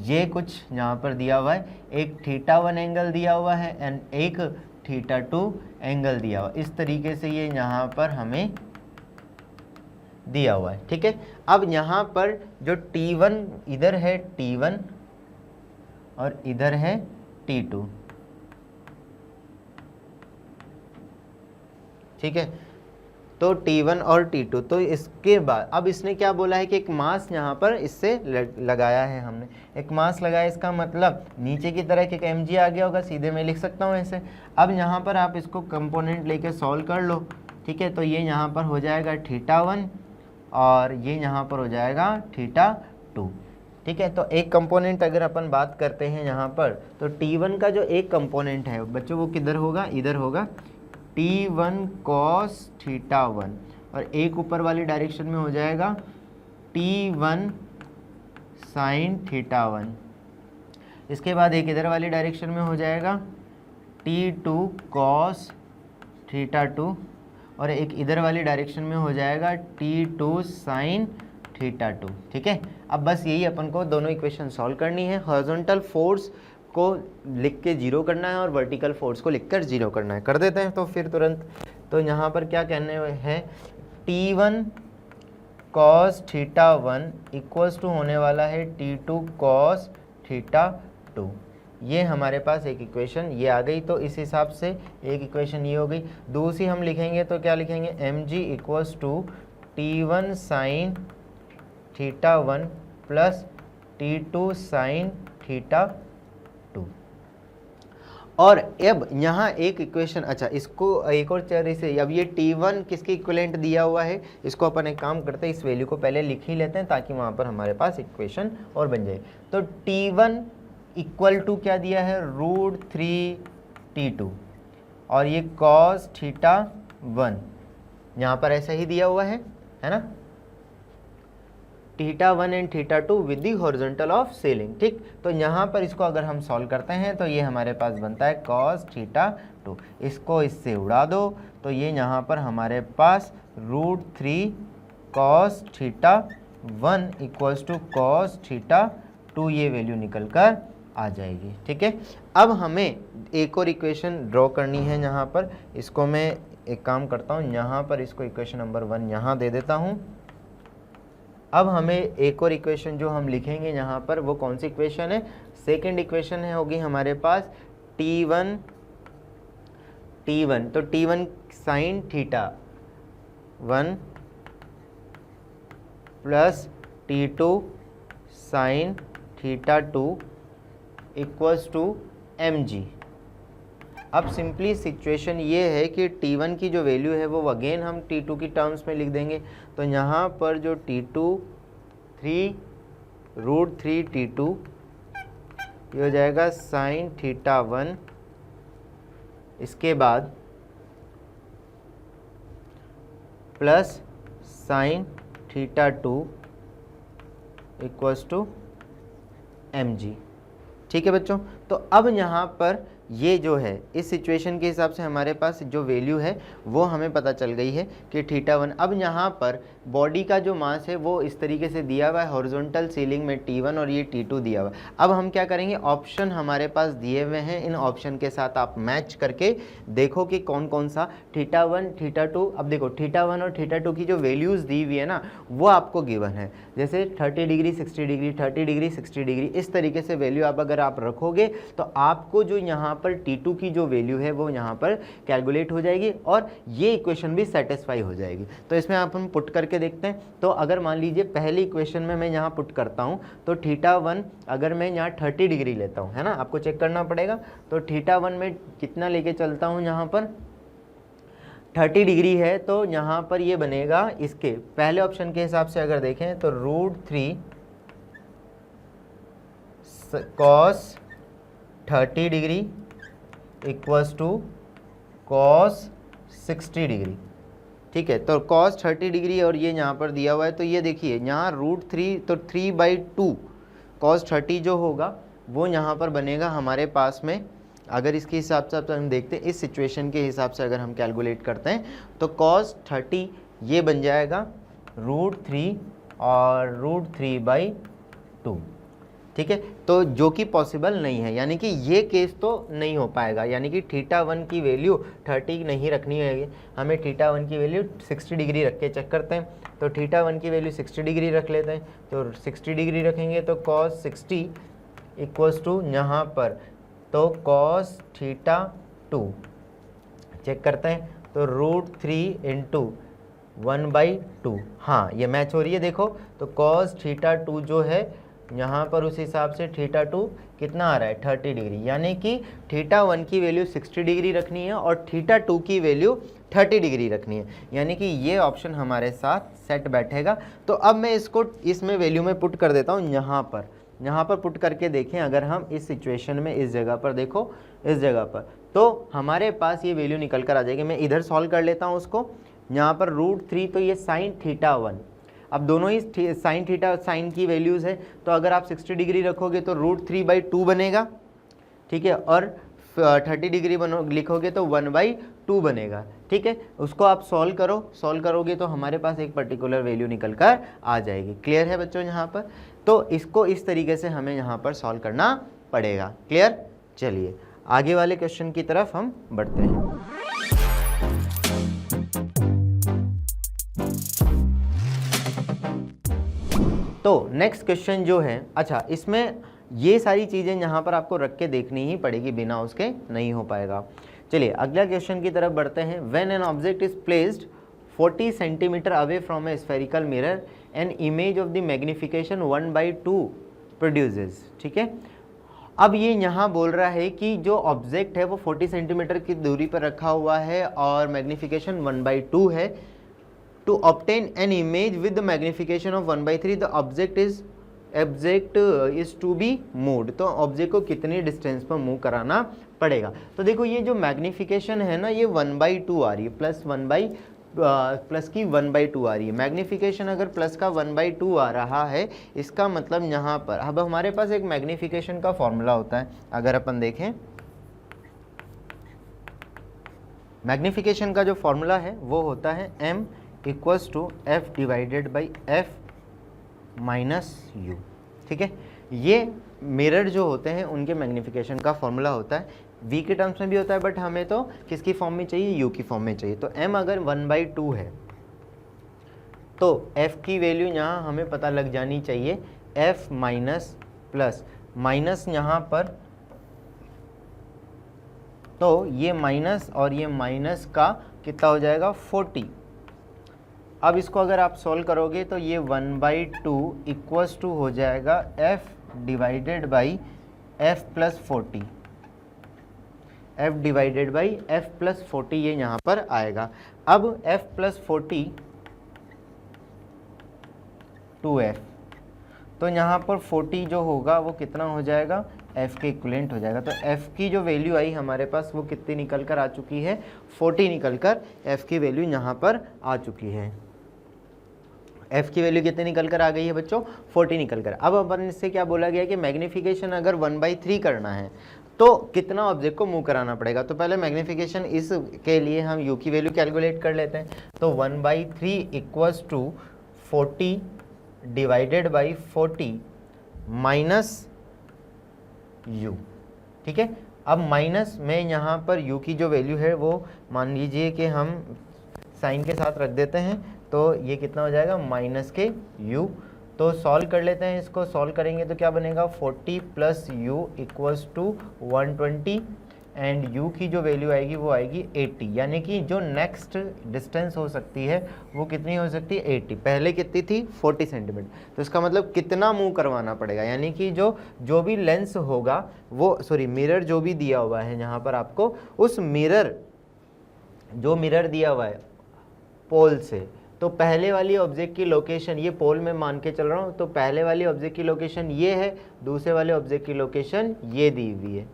ये कुछ यहाँ पर दिया हुआ है, एक θ1 एंगल दिया हुआ है एंड एक θ2 एंगल दिया हुआ, इस तरीके से ये यहाँ पर हमें दिया हुआ है, ठीक है। अब यहाँ पर जो T1 इधर है T1 और इधर है T2, ठीक है। तो T1 और T2, तो इसके बाद अब इसने क्या बोला है कि एक मास यहाँ पर इससे लगाया है, हमने एक मास लगाया, इसका मतलब नीचे की तरह एक mg आ गया होगा, सीधे मैं लिख सकता हूँ ऐसे। अब यहाँ पर आप इसको कंपोनेंट लेके सॉल्व कर लो, ठीक है। तो ये यहाँ पर हो जाएगा θ1 और ये यहाँ पर हो जाएगा θ2, ठीक है। तो एक कंपोनेंट अगर अपन बात करते हैं यहाँ पर, तो T1 का जो एक कंपोनेंट है बच्चों वो किधर होगा, इधर होगा, T1 cos θ1, और एक ऊपर वाली डायरेक्शन में हो जाएगा T1 sin θ1। इसके बाद एक इधर वाली डायरेक्शन में हो जाएगा T2 cos θ2, और एक इधर वाली डायरेक्शन में हो जाएगा T2 sin θ2, ठीक है। अब बस यही अपन को दोनों इक्वेशन सॉल्व करनी है। हॉरिजॉन्टल फोर्स को लिख के जीरो करना है और वर्टिकल फोर्स को लिखकर जीरो करना है। कर देते हैं तो फिर तुरंत। तो यहाँ पर क्या कहने हैं, T1 cos θ1 इक्वल्स टू होने वाला है T2 cos θ2। ये हमारे पास एक इक्वेशन ये आ गई। तो इस हिसाब से एक इक्वेशन ये हो गई। दूसरी हम लिखेंगे तो क्या लिखेंगे, mg equals to T1 sin θ1 plus T2 sin θ2। और अब यहाँ एक इक्वेशन, अच्छा इसको एक और चेहरे से, अब ये T1 किसके इक्विवेलेंट दिया हुआ है, इसको अपन एक काम करते हैं, इस वैल्यू को पहले लिख ही लेते हैं ताकि वहाँ पर हमारे पास इक्वेशन और बन जाए। तो T1 इक्वल टू क्या दिया है, √3T2 और ये cos θ1 यहाँ पर ऐसा ही दिया हुआ है ना, θ1 and θ2 with the horizontal of ceiling. ठीक, तो यहाँ पर इसको अगर हम सॉल्व करते हैं तो ये हमारे पास बनता है cos θ2, इसको इससे उड़ा दो तो ये यहाँ पर हमारे पास √3 cos θ1 इक्वल्स टू cos θ2 ये वैल्यू निकल कर आ जाएगी। ठीक है, अब हमें एक और इक्वेशन ड्रॉ करनी है यहाँ पर, इसको मैं एक काम करता हूँ, यहाँ पर इसको इक्वेशन नंबर 1 यहाँ दे देता हूँ। अब हमें एक और इक्वेशन जो हम लिखेंगे यहाँ पर, वो कौन सी इक्वेशन है, सेकंड इक्वेशन है होगी हमारे पास T1 तो T1 sin θ1 plus T2 sin θ2 equals to mg। अब सिंपली सिचुएशन ये है कि T1 की जो वैल्यू है वो अगेन हम T2 की टर्म्स में लिख देंगे, तो यहाँ पर जो T2 √3T2 ये हो जाएगा sin θ1, इसके बाद plus sin θ2 equals to mg। ठीक है बच्चों, तो अब यहाँ पर ये जो है इस सिचुएशन के हिसाब से हमारे पास जो वैल्यू है वो हमें पता चल गई है कि θ1। अब यहाँ पर बॉडी का जो मास है वो इस तरीके से दिया हुआ है, हॉरिजॉन्टल सीलिंग में T1 और ये T2 दिया हुआ है। अब हम क्या करेंगे, ऑप्शन हमारे पास दिए हुए हैं, इन ऑप्शन के साथ आप मैच करके देखो कि कौन कौन सा θ1 θ2। अब देखो θ1 और θ2 की जो वैल्यूज़ दी हुई है ना वो आपको गिवन है, जैसे 30 डिग्री 60 डिग्री 30 डिग्री 60 डिग्री, इस तरीके से वैल्यू आप अगर आप रखोगे तो आपको जो यहाँ पर T2 की जो वैल्यू है वो यहाँ पर कैलकुलेट हो जाएगी और ये इक्वेशन भी सेटिस्फाई हो जाएगी। तो इसमें आप हम पुट करके देखते हैं। तो अगर मान लीजिए पहली इक्वेशन में मैं यहाँ पुट करता हूँ तो θ1 अगर मैं यहाँ 30 डिग्री लेता हूँ, है ना, आपको चेक करना पड़ेगा, तो θ1 में कितना लेके चलता हूँ, यहाँ पर 30 डिग्री है, तो यहाँ पर ये बनेगा, इसके पहले ऑप्शन के हिसाब से अगर देखें तो √3 cos 30 degree equals to cos 60 degree. ठीक है, तो cos 30 डिग्री और ये यहाँ पर दिया हुआ है, तो ये देखिए यहाँ √3 तो 3/2 cos 30 जो होगा वो यहाँ पर बनेगा हमारे पास में। अगर इसके हिसाब से हम देखते हैं, इस सिचुएशन के हिसाब से अगर हम कैलकुलेट करते हैं तो cos 30 ये बन जाएगा √3 और √3/2। ठीक है, तो जो कि पॉसिबल नहीं है, यानी कि ये केस तो नहीं हो पाएगा, यानी कि θ1 की वैल्यू 30 नहीं रखनी है, हमें θ1 की वैल्यू 60 डिग्री रख के चेक करते हैं। तो θ1 की वैल्यू 60 डिग्री रख लेते हैं, तो 60 डिग्री रखेंगे तो cos 60 इक्वल्स टू यहाँ पर तो cos θ2 चेक करते हैं तो √3 इंटू 1/2, हाँ ये मैच हो रही है। देखो तो cos θ2 जो है यहाँ पर उस हिसाब से θ2 कितना आ रहा है 30 डिग्री, यानी कि θ1 की वैल्यू 60 डिग्री रखनी है और θ2 की वैल्यू 30 डिग्री रखनी है, यानी कि ये ऑप्शन हमारे साथ सेट बैठेगा। तो अब मैं इसको इसमें वैल्यू में पुट कर देता हूँ, यहाँ पर पुट करके देखें, अगर हम इस सिचुएशन में इस जगह पर देखो, इस जगह पर तो हमारे पास ये वैल्यू निकल कर आ जाएगी। मैं इधर सॉल्व कर लेता हूँ उसको, यहाँ पर √3 तो ये sin θ1, अब दोनों ही sin थीटा साइन की वैल्यूज़ है, तो अगर आप 60 डिग्री रखोगे तो √3/2 बनेगा। ठीक है, और 30 डिग्री लिखोगे तो 1/2 बनेगा। ठीक है, उसको आप सॉल्व करोगे तो हमारे पास एक पर्टिकुलर वैल्यू निकल कर आ जाएगी। क्लियर है बच्चों यहाँ पर? तो इसको इस तरीके से हमें यहाँ पर सॉल्व करना पड़ेगा। क्लियर? चलिए आगे वाले क्वेश्चन की तरफ हम बढ़ते हैं। तो नेक्स्ट क्वेश्चन जो है, अच्छा इसमें ये सारी चीज़ें यहाँ पर आपको रख के देखनी ही पड़ेगी, बिना उसके नहीं हो पाएगा। चलिए अगला क्वेश्चन की तरफ बढ़ते हैं। When an object is placed 40 centimetre away from A spherical mirror an image of the magnification 1/2 produces. ठीक है, अब ये यहाँ बोल रहा है कि जो ऑब्जेक्ट है वो 40 सेंटीमीटर की दूरी पर रखा हुआ है और मैग्निफिकेशन 1/2 है। To obtain an image with the magnification of 1/3 the object is to be moved. तो ऑब्जेक्ट को कितनी डिस्टेंस पर मूव कराना पड़ेगा। तो देखो ये जो मैग्निफिकेशन है ना ये 1/2 आ रही है, प्लस की 1/2 आ रही है। मैग्निफिकेशन अगर प्लस का 1/2 आ रहा है इसका मतलब यहाँ पर अब हमारे पास एक मैग्निफिकेशन का फॉर्मूला होता है। अगर अपन देखें मैग्निफिकेशन का जो फॉर्मूला है वो होता है m equals to f divided by f minus u। ठीक है, ये मिरर जो होते हैं उनके मैग्निफिकेशन का फॉर्मूला होता है। v के टर्म्स में भी होता है बट हमें तो किसकी फॉर्म में चाहिए, u की फॉर्म में चाहिए। तो m अगर 1/2 है तो f की वैल्यू यहाँ हमें पता लग जानी चाहिए f माइनस प्लस माइनस यहाँ पर, तो ये माइनस और ये माइनस का कितना हो जाएगा 40। अब इसको अगर आप सॉल्व करोगे तो ये 1/2 इक्वल्स टू हो जाएगा f divided by f plus 40, f divided by f plus 40 ये यहाँ पर आएगा। अब f प्लस 40 2f, तो यहाँ पर 40 जो होगा वो कितना हो जाएगा f के इक्विवेलेंट हो जाएगा। तो f की जो वैल्यू आई हमारे पास वो कितनी निकल कर आ चुकी है 40 निकल कर f की वैल्यू यहाँ पर आ चुकी है। f की वैल्यू कितनी निकल कर आ गई है बच्चों 40 निकल कर। अब अपन इससे क्या बोला गया कि मैग्निफिकेशन अगर 1/3 करना है तो कितना ऑब्जेक्ट को मूव कराना पड़ेगा। तो पहले मैग्निफिकेशन इस के लिए हम u की वैल्यू कैलकुलेट कर लेते हैं। तो 1/3 equals to 40 divided by 40 minus u। ठीक है, अब माइनस में यहाँ पर u की जो वैल्यू है वो मान लीजिए कि हम साइन के साथ रख देते हैं, तो ये कितना हो जाएगा माइनस के u। तो सॉल्व कर लेते हैं, इसको सॉल्व करेंगे तो क्या बनेगा 40 plus u equals to 120 and u की जो वैल्यू आएगी वो आएगी 80, यानी कि जो नेक्स्ट डिस्टेंस हो सकती है वो कितनी हो सकती है 80। पहले कितनी थी 40 सेंटीमीटर। तो इसका मतलब कितना मूव करवाना पड़ेगा, यानी कि जो भी लेंस होगा वो मिरर जो भी दिया हुआ है यहाँ पर आपको, उस मिरर जो मिरर दिया हुआ है पोल से, तो पहले वाली ऑब्जेक्ट की लोकेशन ये पोल में मान के चल रहा हूँ, तो पहले वाली ऑब्जेक्ट की लोकेशन ये है, दूसरे वाले ऑब्जेक्ट की लोकेशन ये दी हुई है।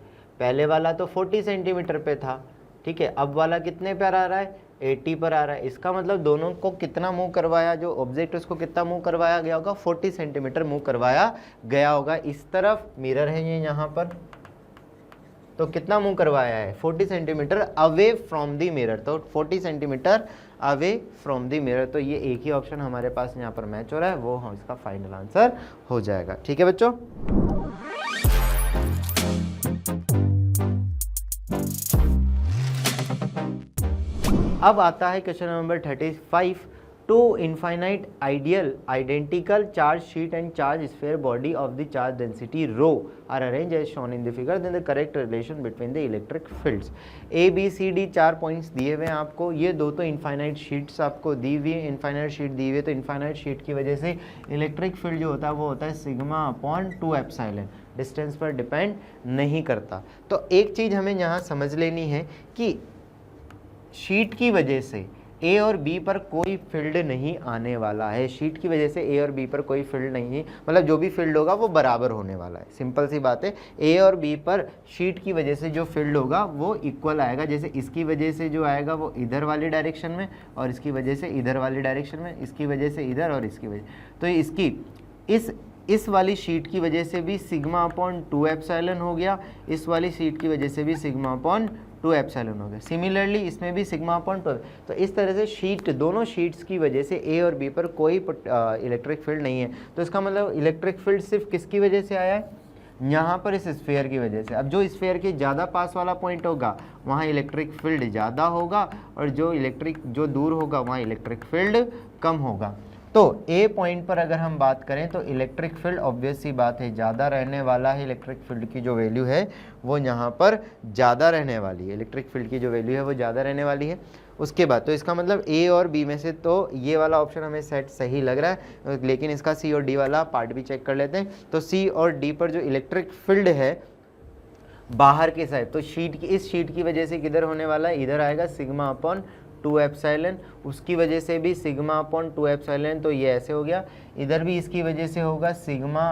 पहले वाला तो 40 सेंटीमीटर पे था, ठीक है, अब वाला कितने पर आ रहा है 80 पर आ रहा है। इसका मतलब दोनों को कितना मूव करवाया, जो ऑब्जेक्ट उसको कितना मूव करवाया गया होगा 40 सेंटीमीटर मूव करवाया गया होगा। इस तरफ मिरर है ये यहाँ पर, तो कितना मूव करवाया है 40 centimetre away from the mirror, तो 40 centimetre away from the mirror. तो ये एक ही ऑप्शन हमारे पास यहाँ पर मैच हो रहा है, वो हम इसका फाइनल आंसर हो जाएगा। ठीक है बच्चों, अब आता है question number 35। Two infinite ideal identical charge sheet and charge sphere body of the charge density rho are arrange as shown in the figure, then the correct relation between the electric fields. A B C D 4 points दिए हुए हैं आपको। ये दो तो इनफाइनाइट शीट्स आपको दी हुई है, इनफाइनाइट शीट दी हुई है, तो इनफाइनाइट शीट की वजह से इलेक्ट्रिक फील्ड जो होता है वो होता है सिग्मा अपॉन 2 एप्सिलॉन, डिस्टेंस पर डिपेंड नहीं करता। तो एक चीज़ हमें यहाँ समझ लेनी है कि शीट की वजह से ए और बी पर कोई फील्ड नहीं आने वाला है। शीट की वजह से ए और बी पर कोई फील्ड नहीं है, मतलब जो भी फील्ड होगा वो बराबर होने वाला है। सिंपल सी बात है, ए और बी पर शीट की वजह से जो फील्ड होगा वो इक्वल आएगा। जैसे इसकी वजह से जो आएगा वो इधर वाली डायरेक्शन में, और इसकी वजह से इधर वाली डायरेक्शन में, इसकी वजह से इधर, और इसकी वजह, तो इसकी इस वाली शीट की वजह से भी सिग्मा अपॉन 2 एप्सिलॉन हो गया, इस वाली शीट की वजह से भी सिग्मा अपॉन 2 एप्सिलॉन हो गया। सिमिलरली इसमें भी सिग्मा अपॉन 2। तो इस तरह से शीट, दोनों शीट्स की वजह से ए और बी पर कोई इलेक्ट्रिक फील्ड नहीं है। तो इसका मतलब इलेक्ट्रिक फील्ड सिर्फ किसकी वजह से आया है, यहाँ पर इस स्फीयर की वजह से। अब जो स्फीयर के ज़्यादा पास वाला पॉइंट होगा वहाँ इलेक्ट्रिक फील्ड ज़्यादा होगा, और जो दूर होगा वहाँ इलेक्ट्रिक फील्ड कम होगा। तो ए पॉइंट पर अगर हम बात करें तो इलेक्ट्रिक फील्ड ऑब्वियस सी बात है ज़्यादा रहने वाला है। इलेक्ट्रिक फील्ड की जो वैल्यू है वो यहाँ पर ज़्यादा रहने वाली है, इलेक्ट्रिक फील्ड की जो वैल्यू है वो ज़्यादा रहने वाली है। उसके बाद तो इसका मतलब ए और बी में से तो ये वाला ऑप्शन हमें सेट सही लग रहा है, लेकिन इसका सी और डी वाला पार्ट भी चेक कर लेते हैं। तो सी और डी पर जो इलेक्ट्रिक फील्ड है बाहर की साइड, तो शीट की, इस शीट की वजह से किधर होने वाला है, इधर आएगा सिग्मा अपॉन 2 एप्सिलॉन, उसकी वजह से भी सिग्मा अपॉन 2 एप्सिलॉन, तो ये ऐसे हो गया। इधर भी इसकी वजह से होगा सिग्मा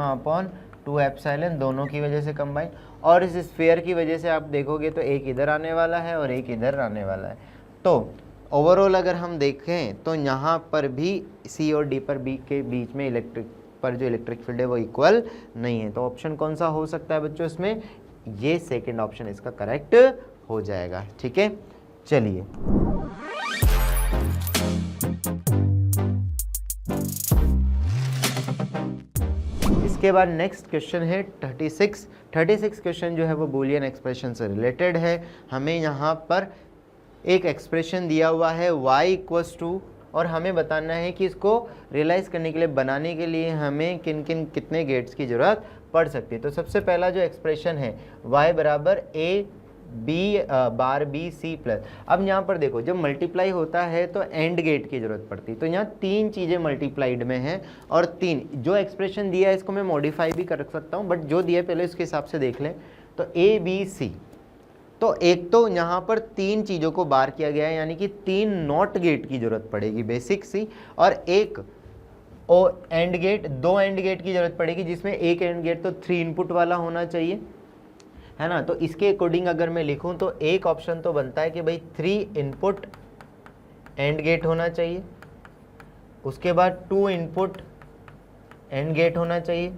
अपॉन 2 एप्सिलॉन, दोनों की वजह से कंबाइन। और इस स्फीयर की वजह से आप देखोगे तो एक इधर आने वाला है और एक इधर आने वाला है। तो ओवरऑल अगर हम देखें तो यहाँ पर भी सी और डी पर बी के बीच में इलेक्ट्रिक पर जो इलेक्ट्रिक फील्ड है वो इक्वल नहीं है। तो ऑप्शन कौन सा हो सकता है बच्चों इसमें, ये सेकंड ऑप्शन इसका करेक्ट हो जाएगा। ठीक है, चलिए इसके बाद नेक्स्ट क्वेश्चन है 36 क्वेश्चन जो है वो बूलियन एक्सप्रेशन से रिलेटेड है। हमें यहाँ पर एक एक्सप्रेशन दिया हुआ है y इक्वल्स टू, और हमें बताना है कि इसको रियलाइज़ करने के लिए, बनाने के लिए हमें कितने गेट्स की ज़रूरत पड़ सकती है। तो सबसे पहला जो एक्सप्रेशन है y बराबर a बी बार बी सी प्लस। अब यहाँ पर देखो जब मल्टीप्लाई होता है तो एंड गेट की ज़रूरत पड़ती है, तो यहाँ तीन चीज़ें मल्टीप्लाइड में हैं, और तीन जो एक्सप्रेशन दिया है इसको मैं मॉडिफाई भी कर सकता हूँ, बट जो दिया है पहले उसके हिसाब से देख लें। तो ए बी सी, तो एक तो यहाँ पर तीन चीज़ों को बार किया गया है, यानी कि तीन नॉट गेट की ज़रूरत पड़ेगी बेसिक सी, और एक एंड गेट, दो एंड गेट की ज़रूरत पड़ेगी, जिसमें एक एंड गेट तो 3 इनपुट वाला होना चाहिए, है ना। तो इसके अकॉर्डिंग अगर मैं लिखूं तो एक ऑप्शन तो बनता है कि भाई 3 इनपुट एंड गेट होना चाहिए, उसके बाद 2 इनपुट एंड गेट होना चाहिए,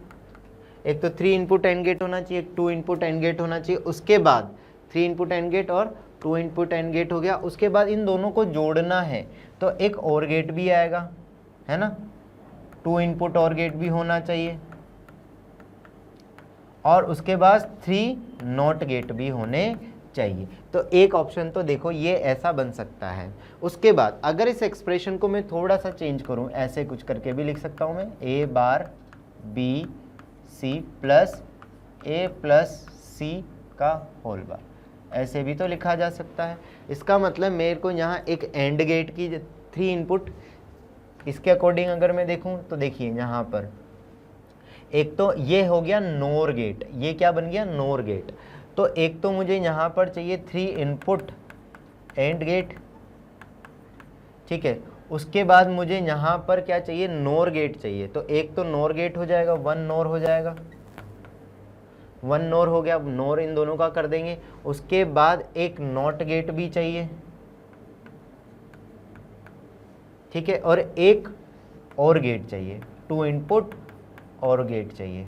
एक तो 3 इनपुट एंड गेट होना चाहिए, एक 2 इनपुट एंड गेट होना चाहिए, उसके बाद 3 इनपुट एंड गेट और 2 इनपुट एंड गेट हो गया। उसके बाद इन दोनों को जोड़ना है तो एक और गेट भी आएगा, है ना, 2 इनपुट और गेट भी होना चाहिए, और उसके बाद 3 नॉट गेट भी होने चाहिए। तो एक ऑप्शन तो देखो ये ऐसा बन सकता है। उसके बाद अगर इस एक्सप्रेशन को मैं थोड़ा सा चेंज करूं, ऐसे कुछ करके भी लिख सकता हूं मैं, a bar B C plus a plus सी का होल बार, ऐसे भी तो लिखा जा सकता है। इसका मतलब मेरे को यहाँ एक एंड गेट की 3 इनपुट, इसके अकॉर्डिंग अगर मैं देखूं तो देखिए यहाँ पर एक तो ये हो गया नोर गेट, ये क्या बन गया, नोर गेट। तो एक तो मुझे यहाँ पर चाहिए 3 इनपुट एंड गेट, ठीक है। उसके बाद मुझे यहाँ पर क्या चाहिए, नोर गेट चाहिए, तो एक तो नोर गेट हो जाएगा, 1 नोर हो जाएगा, 1 नोर हो गया, नोर इन दोनों का कर देंगे। उसके बाद एक नॉट गेट भी चाहिए, ठीक है, और एक और गेट चाहिए, 2 इनपुट और गेट चाहिए,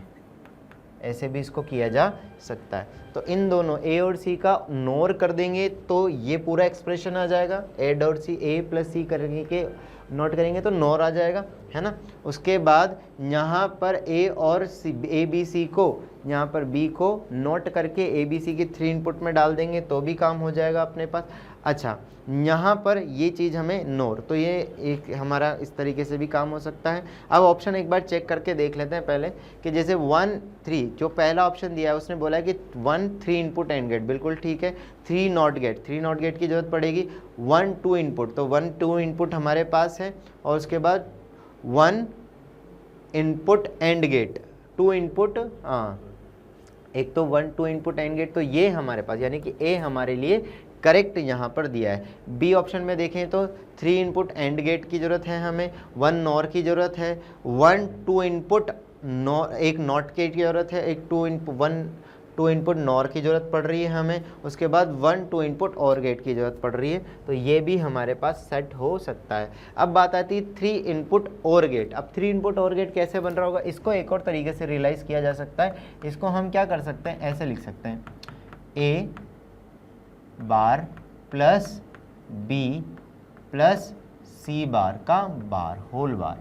ऐसे भी इसको किया जा सकता है। तो इन दोनों ए और सी का नोर कर देंगे तो ये पूरा एक्सप्रेशन आ जाएगा, ए डॉट सी, ए प्लस सी करेंगे के नोट करेंगे तो नोर आ जाएगा, है ना। उसके बाद यहाँ पर ए और सी, ए बी सी को, यहाँ पर बी को नोट करके ए बी सी की 3 इनपुट में डाल देंगे तो भी काम हो जाएगा अपने पास। अच्छा, यहाँ पर ये चीज़ हमें नोर, तो ये एक हमारा इस तरीके से भी काम हो सकता है। अब ऑप्शन एक बार चेक करके देख लेते हैं पहले कि जैसे 1 3 जो पहला ऑप्शन दिया है उसने बोला है कि 1 3 इनपुट एंड गेट, बिल्कुल ठीक है। 3 नॉट गेट, 3 नॉट गेट की जरूरत पड़ेगी। 1 2 इनपुट, तो 1 2 इनपुट हमारे पास है, और उसके बाद 1 इनपुट एंड गेट, 2 इनपुट, हाँ एक तो 1 2 इनपुट एंड गेट, तो ये हमारे पास, यानी कि ए हमारे लिए करेक्ट यहाँ पर दिया है। बी ऑप्शन में देखें तो 3 इनपुट एंड गेट की ज़रूरत है हमें, 1 नॉर की ज़रूरत है, 1 2 इनपुट नॉर, एक नॉट गेट की ज़रूरत है, एक 2 इनपुट नॉर की ज़रूरत पड़ रही है हमें, उसके बाद 1 2 इनपुट और गेट की ज़रूरत पड़ रही है, तो ये भी हमारे पास सेट हो सकता है। अब बात आती है 3 इनपुट और गेट। अब 3 इनपुट और गेट कैसे बन रहा होगा, इसको एक और तरीके से रियलाइज़ किया जा सकता है। इसको हम क्या कर सकते हैं, ऐसे लिख सकते हैं, A bar plus B plus सी बार का बार होल बार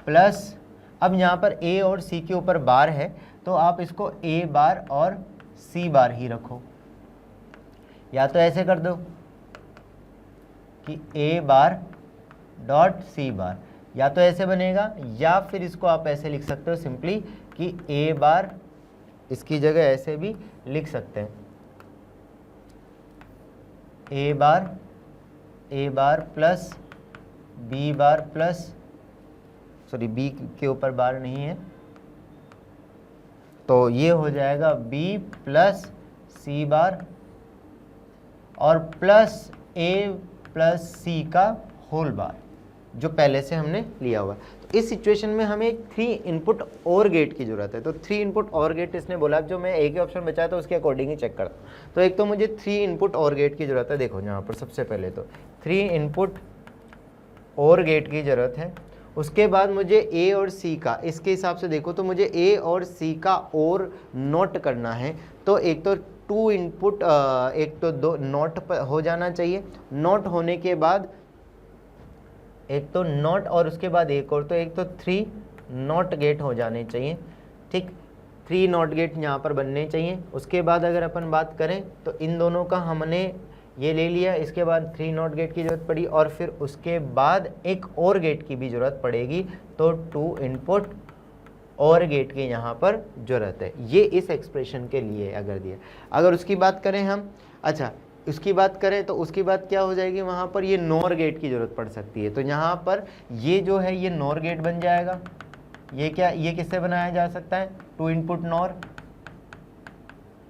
प्लस, अब यहाँ पर ए और सी के ऊपर बार है तो आप इसको ए बार और सी बार ही रखो, या तो ऐसे कर दो कि ए बार डॉट सी बार, या तो ऐसे बनेगा, या फिर इसको आप ऐसे लिख सकते हो सिंपली कि ए बार, इसकी जगह ऐसे भी लिख सकते हैं, A bar plus B bar plus, sorry B के ऊपर बार नहीं है, तो ये हो जाएगा B प्लस C बार और प्लस A प्लस C का होल बार, जो पहले से हमने लिया हुआ। तो इस सिचुएशन में हमें एक 3 इनपुट और गेट की जरूरत है। तो 3 इनपुट और गेट इसने बोला, जो मैं एक ही ऑप्शन बचा था उसके अकॉर्डिंग ही चेक करता हूँ। तो एक तो मुझे 3 इनपुट और गेट की जरूरत है। देखो यहाँ पर सबसे पहले तो 3 इनपुट और गेट की ज़रूरत है। उसके बाद मुझे ए और सी का, इसके हिसाब से देखो तो मुझे ए और सी का और नोट करना है। तो एक तो 2 इनपुट, एक तो 2 नोट हो जाना चाहिए। नोट होने के बाद एक तो नोट और उसके बाद एक और, तो एक तो 3 नोट गेट हो जाने चाहिए। ठीक, 3 नोट गेट यहाँ पर बनने चाहिए। उसके बाद अगर अपन बात करें तो इन दोनों का हमने ये ले लिया, इसके बाद 3 नॉट गेट की ज़रूरत पड़ी और फिर उसके बाद एक और गेट की भी ज़रूरत पड़ेगी। तो 2 इनपुट और गेट की यहाँ पर ज़रूरत है। ये इस एक्सप्रेशन के लिए अगर दिया। अगर उसकी बात करें हम, अच्छा उसकी बात करें तो उसकी बात क्या हो जाएगी, वहाँ पर ये नॉर गेट की ज़रूरत पड़ सकती है। तो यहाँ पर ये जो है ये नॉर गेट बन जाएगा। ये क्या, ये किससे बनाया जा सकता है, 2 इनपुट नॉर।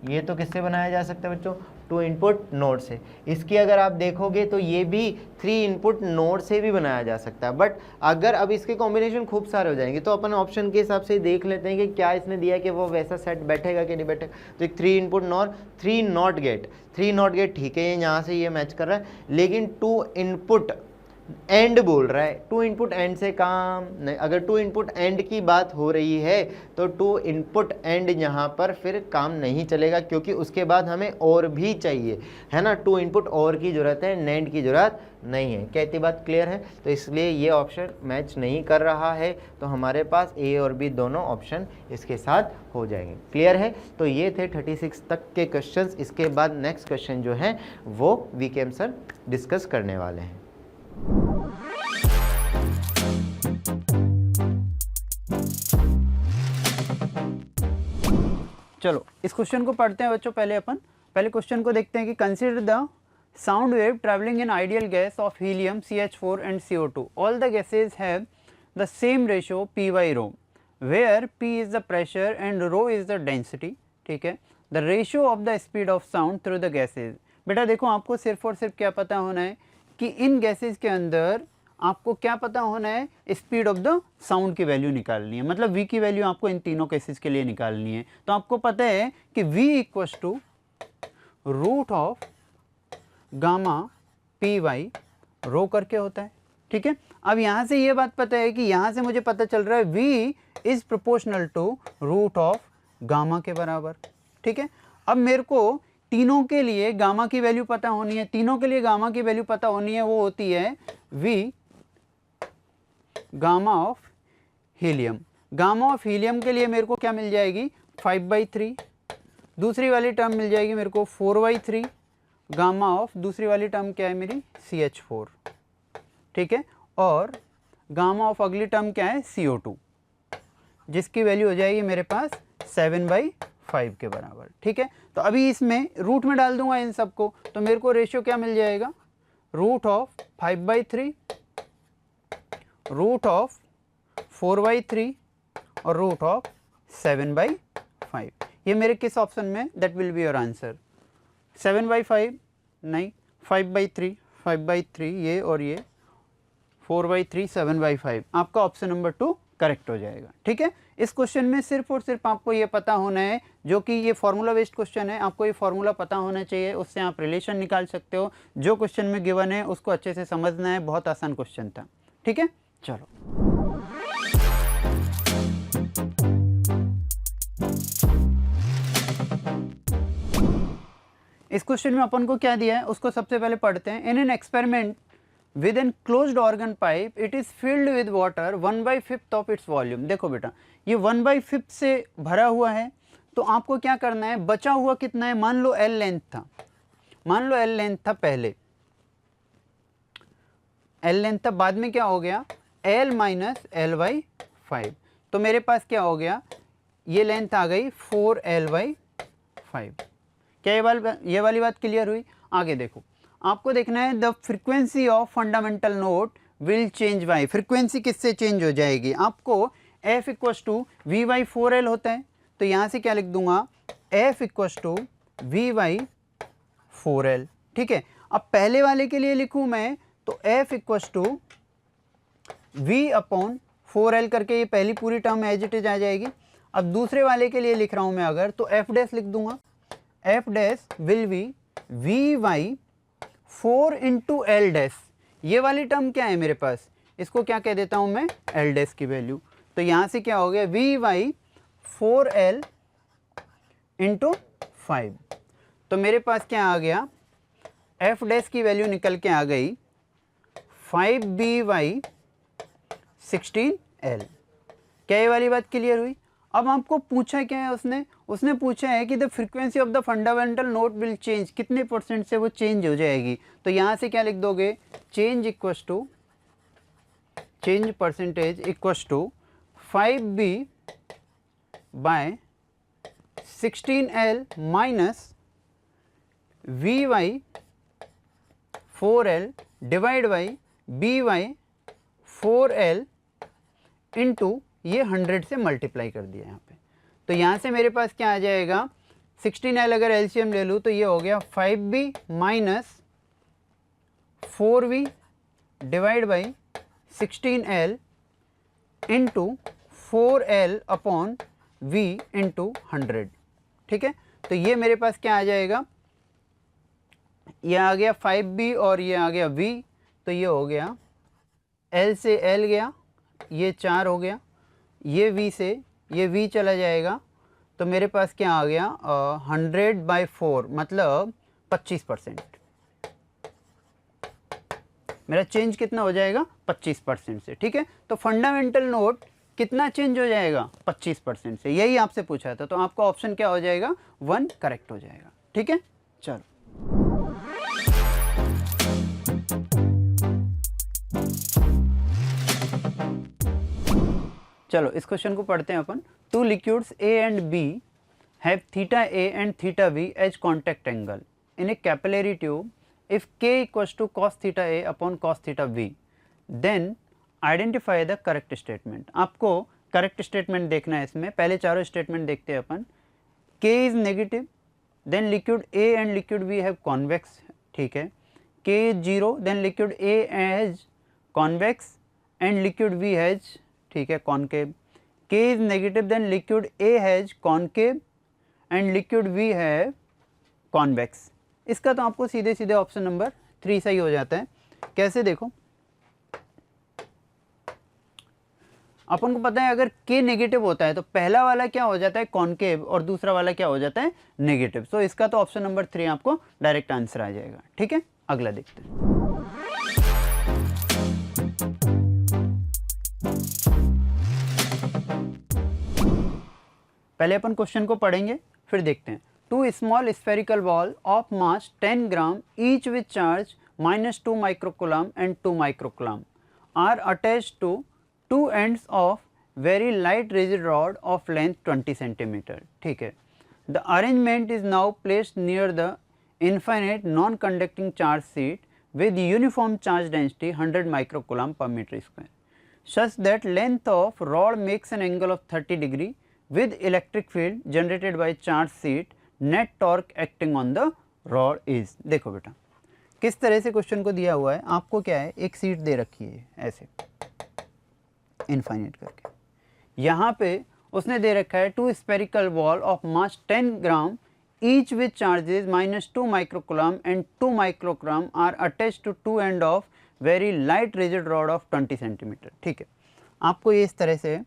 ये तो किससे बनाया जा सकता है बच्चों, 2 इनपुट नोड से। इसकी अगर आप देखोगे तो ये भी 3 इनपुट नोड से भी बनाया जा सकता है। बट अगर अब इसके कॉम्बिनेशन खूब सारे हो जाएंगे तो अपन ऑप्शन के हिसाब से देख लेते हैं कि क्या इसने दिया कि वो वैसा सेट बैठेगा कि नहीं बैठेगा। तो एक 3 input nor, 3 not gate, 3 not gate ठीक है, यहाँ से ये मैच कर रहा है। लेकिन 2 इनपुट एंड बोल रहा है, 2 इनपुट एंड से काम नहीं। अगर 2 इनपुट एंड की बात हो रही है तो 2 इनपुट एंड यहाँ पर फिर काम नहीं चलेगा, क्योंकि उसके बाद हमें और भी चाहिए, है ना। 2 इनपुट और की जरूरत है, नेंड की जरूरत नहीं है। क्या इतनी बात क्लियर है। तो इसलिए ये ऑप्शन मैच नहीं कर रहा है। तो हमारे पास ए और बी दोनों ऑप्शन इसके साथ हो जाएंगे। क्लियर है। तो ये थे 36 तक के क्वेश्चंस। इसके बाद नेक्स्ट क्वेश्चन जो है वो वीकेएम सर डिस्कस करने वाले हैं। चलो इस क्वेश्चन को पढ़ते हैं बच्चों। पहले क्वेश्चन को देखते हैं कि consider the sound wave travelling in ideal gas of helium CH4 and CO2। All the gases have the same ratio P by rho, where P is the pressure and rho is the density. ठीक है। The ratio of the speed of sound through the gases. बेटा देखो, आपको सिर्फ और सिर्फ क्या पता होना है कि इन गैसेज के अंदर आपको क्या पता होना है, स्पीड ऑफ द साउंड की वैल्यू निकालनी है। मतलब v की वैल्यू आपको इन तीनों केसेस के लिए निकालनी है। तो आपको पता है कि v equals to root of gamma P by rho करके होता है। ठीक है। अब यहाँ से ये बात पता है कि यहाँ से मुझे पता चल रहा है v is proportional to root of gamma के बराबर। ठीक है। अब मेरे को तीनों के लिए गामा की वैल्यू पता होनी है। तीनों के लिए गामा की वैल्यू पता होनी है, वो होती है v gamma of helium. Gamma of helium के लिए मेरे को क्या मिल जाएगी, 5/3। दूसरी वाली टर्म मिल जाएगी मेरे को 4/3। गामा ऑफ दूसरी वाली टर्म क्या है मेरी, CH4। ठीक है। और गामा ऑफ अगली टर्म क्या है, CO2, जिसकी वैल्यू हो जाएगी मेरे पास 7/5 के बराबर। ठीक है। तो अभी इसमें रूट में डाल दूंगा इन सबको, तो मेरे को रेशियो क्या मिल जाएगा, रूट ऑफ 5/3, रूट ऑफ 4/3 और रूट ऑफ 7/5। ये मेरे किस ऑप्शन में, that will be your answer. 7/5 नहीं, 5/3 ये और ये 4/3 7/5, आपका ऑप्शन नंबर 2 करेक्ट हो जाएगा। ठीक है। इस क्वेश्चन में सिर्फ और सिर्फ आपको ये पता होना है, जो कि ये फॉर्मूला बेस्ड क्वेश्चन है, आपको ये फॉर्मूला पता होना चाहिए, उससे आप रिलेशन निकाल सकते हो। जो क्वेश्चन में गिवन है उसको अच्छे से समझना है, बहुत आसान क्वेश्चन था। ठीक है। चलो इस क्वेश्चन में अपन को क्या दिया है उसको सबसे पहले पढ़ते हैं। In an experiment with an closed organ pipe it is filled with water 1/5 of its volume. देखो बेटा, ये 1/5 से भरा हुआ है, तो आपको क्या करना है, बचा हुआ कितना है, मान लो L लेंथ था, मान लो L लेंथ था पहले, L लेंथ था, बाद में क्या हो गया, L - L/5। तो मेरे पास क्या हो गया, ये लेंथ आ गई 4L/5। क्या ये वाली बात क्लियर हुई। आगे देखो, आपको देखना है the frequency of fundamental note will change bye. Frequency किससे चेंज हो जाएगी, आपको F = V/4L होता है, तो यहाँ से क्या लिख दूंगा, F equals to V by 4L। ठीक है, अब पहले वाले के लिए लिखूँ मैं तो F equals to V upon 4L करके ये पहली पूरी टर्म एज इट इज आ जाएगी। अब दूसरे वाले के लिए लिख रहा हूँ मैं अगर, तो F डैश लिख दूंगा, F dash will be V by 4 into L dash. ये वाली टर्म क्या है मेरे पास, इसको क्या कह देता हूँ मैं, L डैश की वैल्यू। तो यहाँ से क्या हो गया, V बाई 4L इंटू 5। तो मेरे पास क्या आ गया, F डैश की वैल्यू निकल के आ गई 5B बाई 16L। क्या ये वाली बात क्लियर हुई? अब आपको पूछा क्या है उसने पूछा है कि the frequency of the fundamental note will change, कितने % से वो चेंज हो जाएगी। तो यहाँ से क्या लिख दोगे, change equals to, change percentage equals to 5B by 16L minus V by 4L divide by B by 4L into ये 100 से मल्टीप्लाई कर दिया यहाँ पे। तो यहाँ से मेरे पास क्या आ जाएगा, 16L अगर एलसीएम ले लूँ तो ये हो गया 5B minus 4V divide by 16L into 4L upon V into 100। ठीक है, तो ये मेरे पास क्या आ जाएगा, ये आ गया 5B और ये आ गया V। तो ये हो गया L से L गया, ये 4 हो गया, ये V से ये V चला जाएगा। तो मेरे पास क्या आ गया, 100/4 मतलब 25%। मेरा चेंज कितना हो जाएगा, 25% से। ठीक है, तो फंडामेंटल नोट कितना चेंज हो जाएगा, 25% से। यही आपसे पूछा था, तो आपका ऑप्शन क्या हो जाएगा, 1 करेक्ट हो जाएगा। ठीक है, चलो चलो इस क्वेश्चन को पढ़ते हैं अपन। Two liquids A and B have theta A and theta B as contact angle in a capillary tube if K equals to cos theta A upon cos theta B, then identify the correct statement. आपको करेक्ट स्टेटमेंट देखना है इसमें। पहले चारों स्टेटमेंट देखते हैं अपन। K is negative, then liquid A and liquid B have convex. ठीक है, K is 0, then liquid A has convex and liquid B has, ठीक है, concave. K is negative, then liquid A has concave and liquid B है कॉन्वेक्स। इसका तो आपको सीधे सीधे ऑप्शन नंबर 3 सही हो जाता है। कैसे, देखो अपन को पता है अगर K नेगेटिव होता है तो पहला वाला क्या हो जाता है, कॉनकेव, और दूसरा वाला क्या हो जाता है, नेगेटिव। सो इसका तो ऑप्शन नंबर 3 आपको डायरेक्ट आंसर आ जाएगा। ठीक है, अगला देखते हैं। पहले अपन क्वेश्चन को पढ़ेंगे फिर देखते हैं। Two small spherical ball of mass 10 gram each with charge -2 microcoulomb and 2 microcoulomb are attached to 2 ends of very light rigid rod of length 20 centimetre. ठीक है, the arrangement is now placed near the infinite non conducting charge sheet with uniform charge density 100 microcoulomb per meter square, such that length of rod makes an angle of 30 degree with electric field generated by charge sheet, net torque acting on the rod is। देखो बेटा किस तरह से क्वेश्चन को दिया हुआ है। आपको क्या है, एक सीट दे रखी है ऐसे इनफाइनाइट करके, यहाँ पे उसने दे रखा है two spherical ball of mass 10 gram each with charges -2 microcoulomb and 2 microcoulomb are attached to 2 end of very light rigid rod of 20 centimetre. ठीक है, आपको ये इस तरह से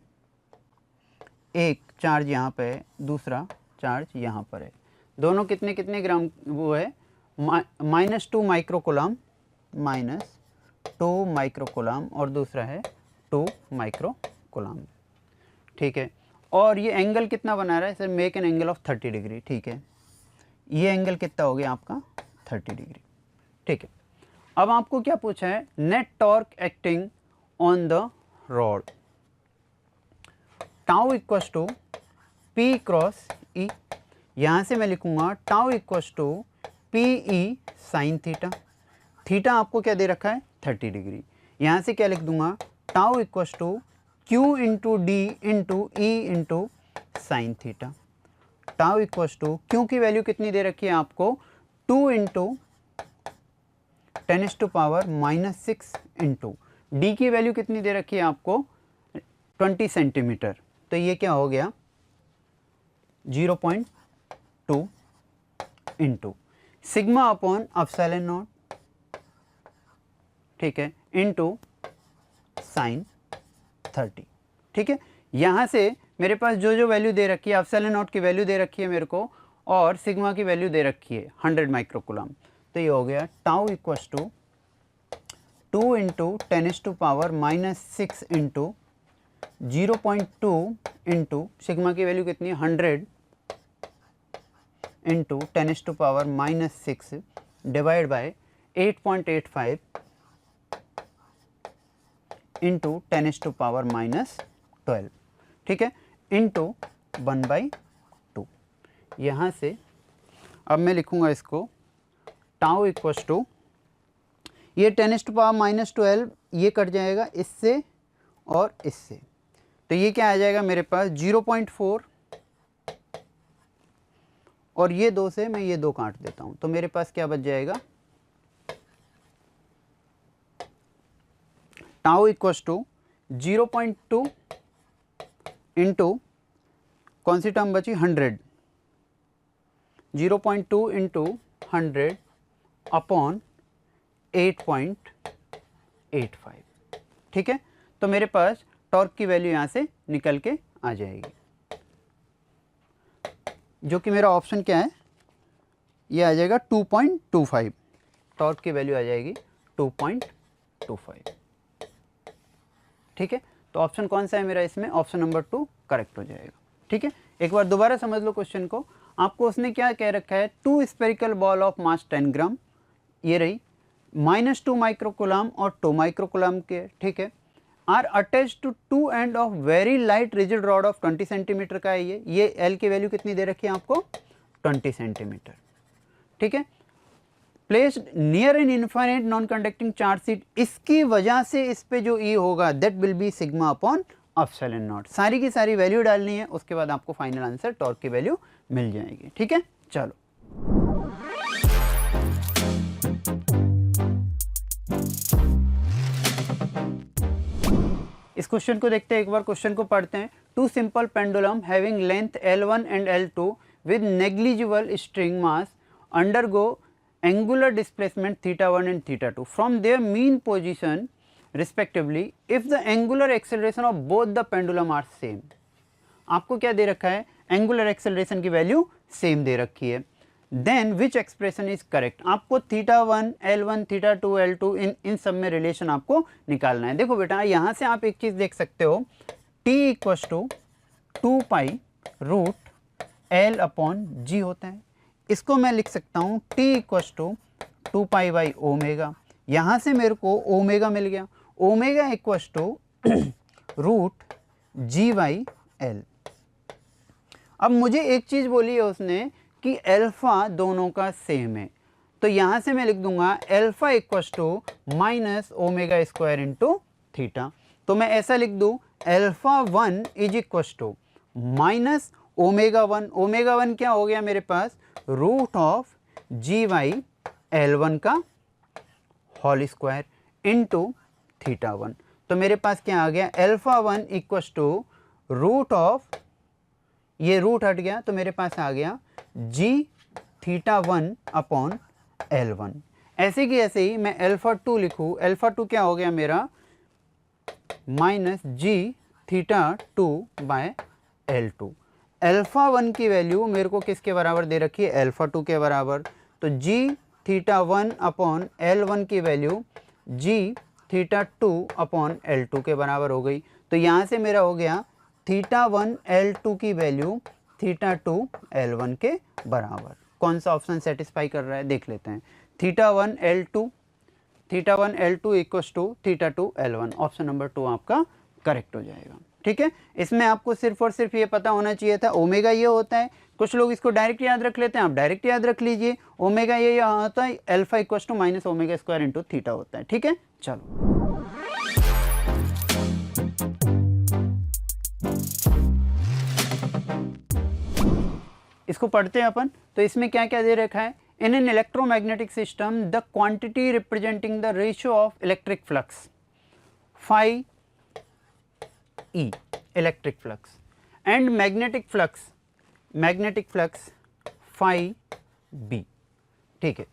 एक चार्ज यहाँ पे है, दूसरा चार्ज यहाँ पर है, दोनों कितने कितने ग्राम वो है, -2 माइक्रोकूलम, -2 माइक्रोकूलम और दूसरा है 2 माइक्रोकूलम। ठीक है, और ये एंगल कितना बना रहा है sir, make an angle of 30 degree. ठीक है, ये एंगल कितना हो गया आपका, 30 डिग्री। ठीक है, अब आपको क्या पूछा है, net torque acting on the rod, tau equals to P cross E. यहाँ से मैं लिखूंगा tau equals to P E sine theta. Theta आपको क्या दे रखा है, 30 डिग्री। यहाँ से क्या लिख दूंगा, tau equals to Q into D into E into sine theta. Tau equals to, Q की वैल्यू कितनी दे रखी है आपको, 2 इंटू 10⁻⁻6 इंटू डी की वैल्यू कितनी दे रखी है आपको 20 सेंटीमीटर, तो ये क्या हो गया 0.2 into sigma upon epsilon not, ठीक है, इंटू साइन 30, ठीक है। यहाँ से मेरे पास जो जो वैल्यू दे रखी है, एप्सिलॉन नॉट की वैल्यू दे रखी है मेरे को और सिग्मा की वैल्यू दे रखी है 100 माइक्रोकूलम, तो ये हो गया tau equals to 2 into 10⁻⁻6 into 0.2 into sigma की वैल्यू कितनी है 100 इंटू 10⁻⁻6 डिवाइड बाय 8.85 इंटू 10⁻⁻12, ठीक है, इंटू 1/2। यहाँ से अब मैं लिखूँगा इसको टाउ इक्वल्स टू, ये 10⁻⁻12 ये कट जाएगा इससे और इससे, तो ये क्या आ जाएगा मेरे पास 0.4 और ये 2 से मैं ये 2 काट देता हूँ, तो मेरे पास क्या बच जाएगा टाउ इक्वल्स टू 0.2 इंटू कौन सी टर्म बची 100, 0.2 इंटू 100 अपॉन 8.85, ठीक है। तो मेरे पास टॉर्क की वैल्यू यहाँ से निकल के आ जाएगी, जो कि मेरा ऑप्शन क्या है, ये आ जाएगा 2.25, टॉर्क की वैल्यू आ जाएगी 2.25, ठीक है। तो ऑप्शन कौन सा है मेरा इसमें, ऑप्शन नंबर 2 करेक्ट हो जाएगा, ठीक है। एक बार दोबारा समझ लो क्वेश्चन को, आपको उसने क्या कह रखा है, 2 स्पेरिकल बॉल ऑफ मास 10 ग्राम, ये रही -2 माइक्रोकूलम और 2 माइक्रोकूलम के, ठीक है, are attach to 2 end of very light rigid rod of 20 centimetre का है ये एल की वैल्यू कितनी दे रखी है आपको 20 सेंटीमीटर, ठीक है, placed near an infinite non conducting charge sheet, इसकी वजह से इस पे जो ई होगा that will B sigma upon epsilon not. सारी की सारी वैल्यू डालनी है, उसके बाद आपको फाइनल आंसर टॉर्क की वैल्यू मिल जाएगी, ठीक है। चलो इस क्वेश्चन को देखते हैं, एक बार क्वेश्चन को पढ़ते हैं। 2 simple pendulum having length L1 and L2 with negligible string mass undergo angular displacement θ1 and θ2 from their mean position respectively if the angular acceleration of both the pendulum are same। आपको क्या दे रखा है, angular acceleration की वैल्यू सेम दे रखी है, then which expression is correct। आपको θ1 L1 θ2 L2 इन सब में रिलेशन आपको निकालना है। देखो बेटा यहाँ से आप एक चीज़ देख सकते हो, t equals to 2 pi root L upon G होता है, इसको मैं लिख सकता हूँ t equals to 2 pi by omega, यहाँ से मेरे को ओमेगा मिल गया, omega equals to root G by L। अब मुझे एक चीज़ बोली है उसने कि अल्फ़ा दोनों का सेम है, तो यहाँ से मैं लिख दूंगा alpha equals to minus omega square into theta, तो मैं ऐसा लिख दूँ alpha 1 is equals to minus omega 1, omega 1 क्या हो गया मेरे पास root of G by L1 का होल स्क्वायर इंटू थीटा 1, तो मेरे पास क्या आ गया alpha 1 equals to root of, ये रूट हट गया तो मेरे पास आ गया G थीटा 1 अपॉन L1। ऐसे की ऐसे ही मैं अल्फ़ा 2 लिखूँ, अल्फ़ा 2 क्या हो गया मेरा minus G theta 2 by L2। Alpha 1 की वैल्यू मेरे को किसके बराबर दे रखी है, अल्फ़ा 2 के बराबर, तो G थीटा 1 अपॉन L1 की value G theta 2 upon L2 के बराबर हो गई, तो यहाँ से मेरा हो गया थीटा 1 L2 की वैल्यू थीटा 2 L1 के बराबर। कौन सा ऑप्शन सेटिस्फाई कर रहा है देख लेते हैं, theta 1 L2 equals to theta 2 L1, option number 2 आपका करेक्ट हो जाएगा, ठीक है। इसमें आपको सिर्फ और सिर्फ ये पता होना चाहिए था ओमेगा ये होता है, कुछ लोग इसको डायरेक्ट याद रख लेते हैं, आप डायरेक्ट याद रख लीजिए, ओमेगा ये होता है alpha equals to minus omega square into theta होता है, ठीक है। चलो इसको पढ़ते हैं अपन। तो इसमें क्या क्या दे रखा है, in an electromagnetic system the quantity representing the ratio of electric flux phi E electric flux and magnetic flux phi B, ठीक है।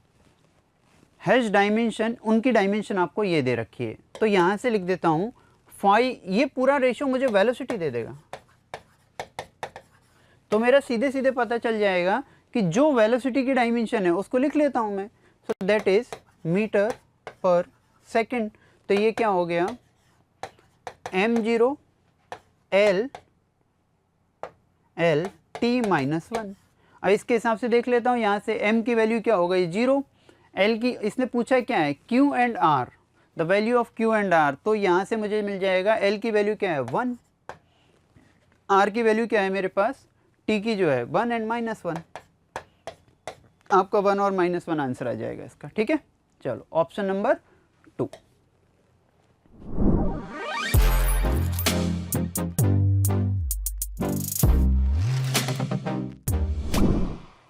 हैज डायमेंशन, उनकी डायमेंशन आपको ये दे रखी है, तो यहाँ से लिख देता हूँ फाई, ये पूरा रेशियो मुझे वेलोसिटी दे देगा, तो मेरा सीधे सीधे पता चल जाएगा कि जो वेलोसिटी की डायमेंशन है उसको लिख लेता हूँ मैं, सो दैट इज मीटर पर सेकंड। तो ये क्या हो गया, m0 l t माइनस 1। अब इसके हिसाब से देख लेता हूँ, यहाँ से m की वैल्यू क्या हो गई 0, l की इसने पूछा क्या है q and r, the value of q and r, तो यहाँ से मुझे मिल जाएगा l की वैल्यू क्या है 1, r की वैल्यू क्या है मेरे पास, t की जो है 1 एंड माइनस 1, आपका 1 और माइनस 1 आंसर आ जाएगा इसका, ठीक है। चलो ऑप्शन नंबर 2।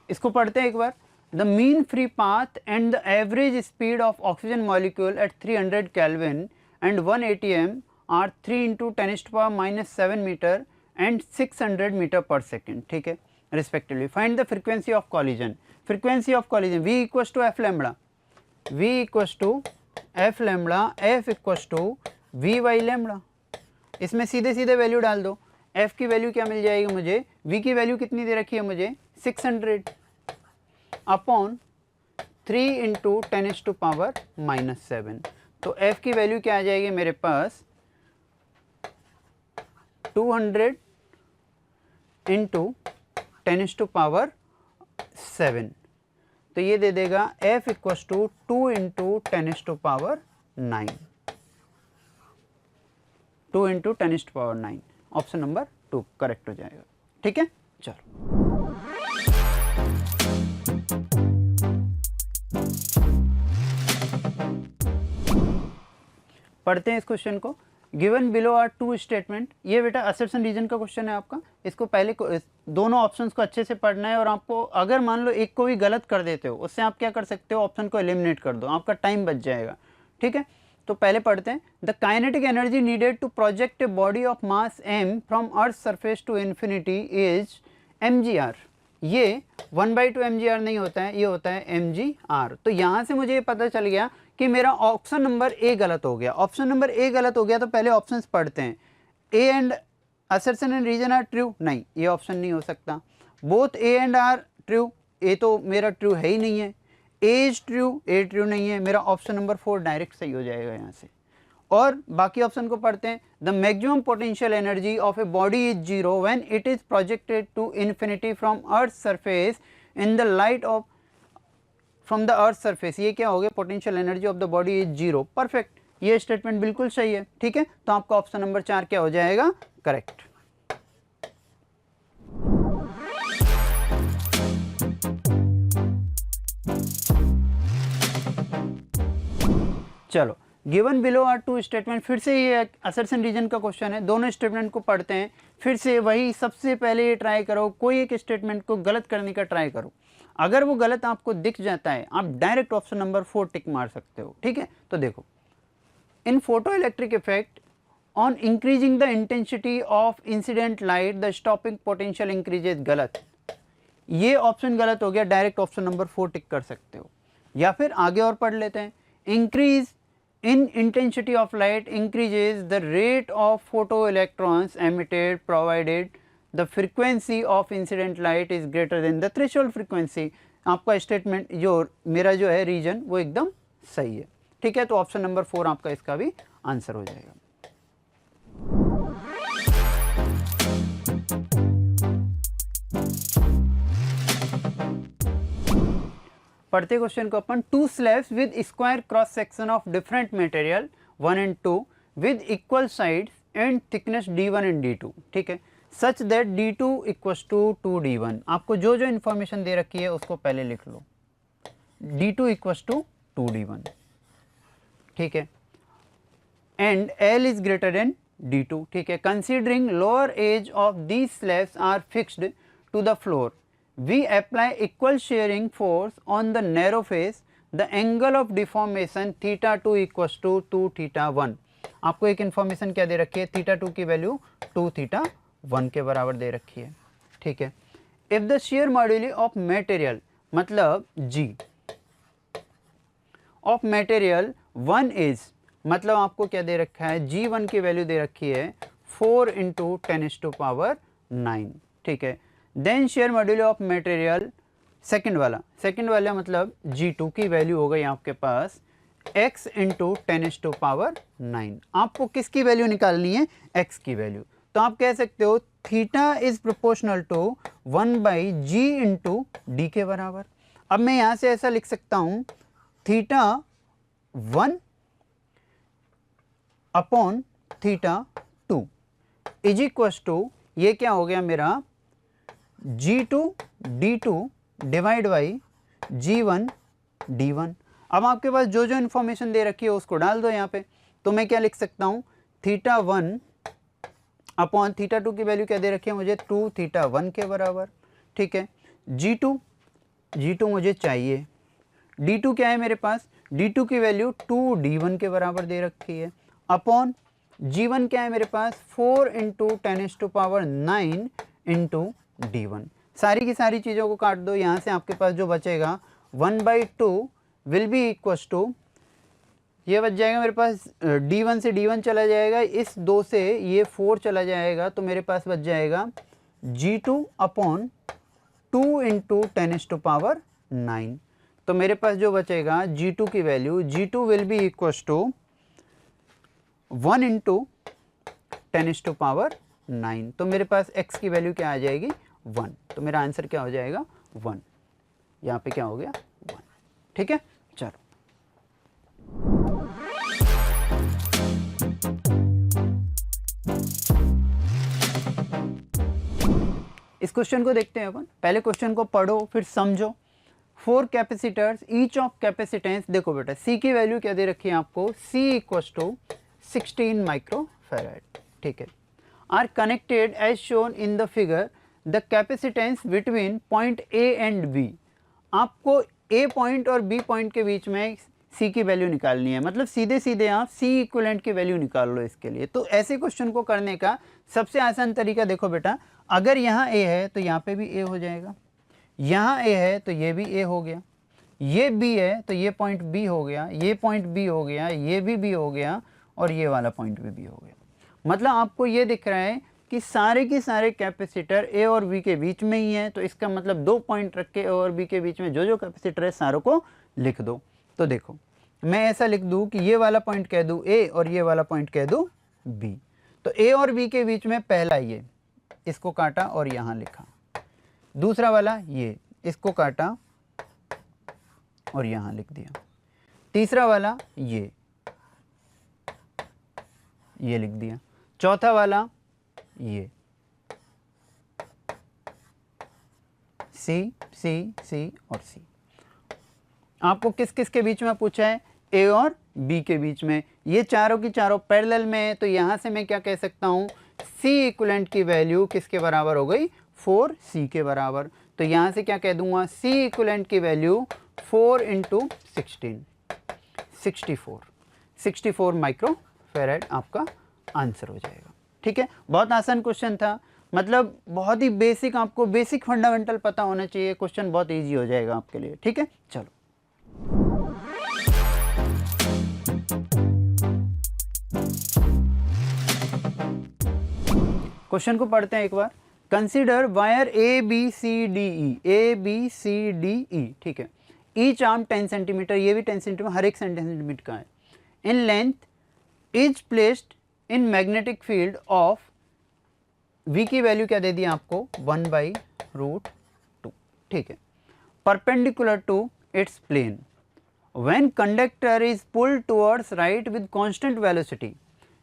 इसको पढ़ते हैं एक बार। The mean free path and the average speed of oxygen molecule at 300 kelvin and 1 atm are 3 × 10⁻⁻7 metre and 600 metre per second, ठीक है, respectively. Find the frequency of collision, frequency of collision v equals to f lambda, v equals to f lambda, f equals to v by lambda. इसमें सीधे सीधे वैल्यू डाल दो, f की वैल्यू क्या मिल जाएगी मुझे, v की वैल्यू कितनी दे रखी है मुझे 600 अपॉन 3 × 10⁻⁻7, तो f की वैल्यू क्या आ जाएगी मेरे पास 200 × 10⁻7, तो ये दे देगा f equals to 2 × 10⁻9, 2 × 10⁻9, option number 2 correct हो जाएगा, ठीक है। चलो पढ़ते हैं इस क्वेश्चन को। गिवन बिलो आर 2 स्टेटमेंट, ये बेटा असर्शन रीजन का क्वेश्चन है आपका। इसको पहले दोनों ऑप्शंस को अच्छे से पढ़ना है, और आपको अगर मान लो एक को भी गलत कर देते हो, उससे आप क्या कर सकते हो, ऑप्शन को एलिमिनेट कर दो, आपका टाइम बच जाएगा, ठीक है। तो पहले पढ़ते हैं। The kinetic energy needed to project a body of mass m from earth surface to infinity is mgr। ये 1/2 mgr नहीं होता है, ये होता है mgr। तो यहाँ से मुझे ये पता चल गया कि मेरा ऑप्शन नंबर ए गलत हो गया। ऑप्शन नंबर ए गलत हो गया, तो पहले ऑप्शंस पढ़ते हैं। A and assertion and reason are true, नहीं ये ऑप्शन नहीं हो सकता। Both A and R true, A तो मेरा ट्रू है ही नहीं है। A is true, A true नहीं है, मेरा ऑप्शन नंबर 4 डायरेक्ट सही हो जाएगा यहाँ से। और बाकी ऑप्शन को पढ़ते हैं। The maximum potential energy of a body is 0 when it is projected to infinity from earth surface in the light of from the earth surface. ये क्या हो गया, potential energy of the body is 0, perfect, ये स्टेटमेंट बिल्कुल सही है, ठीक है। तो आपका ऑप्शन नंबर 4 क्या हो जाएगा, करेक्ट। चलो गिवन बिलो आर 2 स्टेटमेंट, फिर से ये असर्शन रीजन का क्वेश्चन है। दोनों स्टेटमेंट को पढ़ते हैं। फिर से वही, सबसे पहले ये ट्राई करो, कोई एक स्टेटमेंट को गलत करने का ट्राई करो। अगर वो गलत आपको दिख जाता है, आप डायरेक्ट ऑप्शन नंबर 4 टिक मार सकते हो, ठीक है। तो देखो, in photo electric effect on increasing the intensity of incident light the stopping potential increases, गलत, ये ऑप्शन गलत हो गया, डायरेक्ट ऑप्शन नंबर 4 टिक कर सकते हो। या फिर आगे और पढ़ लेते हैं। Increase in intensity of light increases the rate of photoelectrons emitted provided the frequency of incident light is greater than the threshold frequency। आपका स्टेटमेंट जो मेरा जो है रीजन वो एकदम सही है, ठीक है। तो ऑप्शन नंबर 4 आपका इसका भी आंसर हो जाएगा। पढ़ते क्वेश्चन को अपन। 2 slabs with square cross section of different material 1 and 2 with equal sides and thickness d1 and d2, ठीक है, such that d2 equals to 2d1। आपको जो जो इन्फॉर्मेशन दे रखी है उसको पहले लिख लो, d2 equals to 2d1, ठीक है, and L is greater than d2, ठीक है। Considering lower edge of these slabs are fixed to the floor we apply equal shearing force on the narrow face, the angle of deformation theta 2 equals to 2 theta 1. आपको एक इन्फॉर्मेशन क्या दे रखी है, थीटा 2 की वैल्यू 2 थीटा 1 के बराबर दे रखी है, ठीक है. If the shear moduli of material, मतलब G ऑफ मटेरियल 1 इज, मतलब आपको क्या दे रखा है, G1 की वैल्यू दे रखी है 4 इंटू 10⁻⁹, ठीक है. Then shear module of material second वाला मतलब G2 की वैल्यू हो गई आपके पास x इंटू 10⁻⁹. आपको किसकी वैल्यू निकालनी है, x की वैल्यू. तो आप कह सकते हो theta is proportional to 1/g into D के बराबर. अब मैं यहां से ऐसा लिख सकता हूं, theta 1 upon theta 2 is equal to, ये क्या हो गया मेरा, G2 D2 divide by G1 D1. अब आपके पास जो जो इन्फॉर्मेशन दे रखी है उसको डाल दो यहाँ पे. तो मैं क्या लिख सकता हूँ, थीटा 1 अपॉन थीटा 2 की वैल्यू क्या दे रखी है मुझे, 2 थीटा 1 के बराबर, ठीक है. G2 मुझे चाहिए, D2 क्या है मेरे पास, D2 की वैल्यू 2 D1 के बराबर दे रखी है, अपॉन G1 क्या है मेरे पास, 4 इंटू 10⁻⁹ इंटू D1. सारी की सारी चीज़ों को काट दो, यहाँ से आपके पास जो बचेगा 1/2 विल बी इक्वस टू, ये बच जाएगा मेरे पास, D1 से D1 चला जाएगा, इस 2 से ये 4 चला जाएगा, तो मेरे पास बच जाएगा G2 अपॉन 2 इंटू 10⁻⁹. तो मेरे पास जो बचेगा G2 की वैल्यू, G2 will be equals to 1 into 10⁻⁹. तो मेरे पास x की वैल्यू क्या आ जाएगी, 1. तो मेरा आंसर क्या हो जाएगा, 1. यहाँ पे क्या हो गया, 1. ठीक है, चलो. इस क्वेश्चन को देखते हैं अपन. पहले क्वेश्चन को पढ़ो फिर समझो. 4 कैपेसिटर्स, ईच ऑफ कैपेसिटेंस, देखो बेटा C की वैल्यू क्या दे रखी है आपको, C इक्वल्स टू 16 माइक्रोफैराड, ठीक है. Are connected as shown in the figure, the capacitance between point A and B. आपको A पॉइंट और B पॉइंट के बीच में C की वैल्यू निकालनी है, मतलब सीधे सीधे आप C इक्विवेलेंट की वैल्यू निकाल लो इसके लिए. तो ऐसे क्वेश्चन को करने का सबसे आसान तरीका, देखो बेटा, अगर यहाँ A है तो यहाँ पे भी A हो जाएगा, यहाँ A है तो ये भी A हो गया, ये B है तो ये पॉइंट B हो गया, ये पॉइंट B हो गया, ये भी B हो गया, और ये वाला पॉइंट भी B हो गया. मतलब आपको ये दिख रहा है कि सारे के सारे कैपेसिटर A और B के बीच में ही है. तो इसका मतलब 2 पॉइंट रख के A और B के बीच में जो जो कैपेसिटर है सारों को लिख दो. तो देखो मैं ऐसा लिख दूँ कि ये वाला पॉइंट कह दूँ A और ये वाला पॉइंट कह दूँ B. तो A और B के बीच में पहला ये, इसको काटा और यहाँ लिखा. दूसरा वाला ये, इसको काटा और यहाँ लिख दिया. तीसरा वाला ये लिख दिया. चौथा वाला ये C और C. आपको किस किस के बीच में पूछा है, A और B के बीच में. ये चारों की चारों पैरेलल में है, तो यहाँ से मैं क्या कह सकता हूँ, C इक्विवेलेंट की वैल्यू किसके बराबर हो गई, 4C के बराबर. तो यहाँ से क्या कह दूंगा, C इक्विवेलेंट की वैल्यू 4 इंटू 16, 64 माइक्रोफैराड आपका आंसर हो जाएगा. ठीक है, बहुत आसान क्वेश्चन था, मतलब बहुत ही बेसिक, आपको बेसिक फंडामेंटल पता होना चाहिए, क्वेश्चन बहुत इजी हो जाएगा आपके लिए. ठीक है, चलो. क्वेश्चन को पढ़ते हैं एक बार. कंसीडर वायर ABCDE, ठीक है. ईच आर्म 10 सेंटीमीटर, ये भी 10 सेंटीमीटर, हर एक सेंटीमीटर का है. In length is placed in magnetic field of, V की वैल्यू क्या दे दी आपको, 1/√2, ठीक है. Perpendicular to its plane. When conductor is pulled towards right with constant velocity,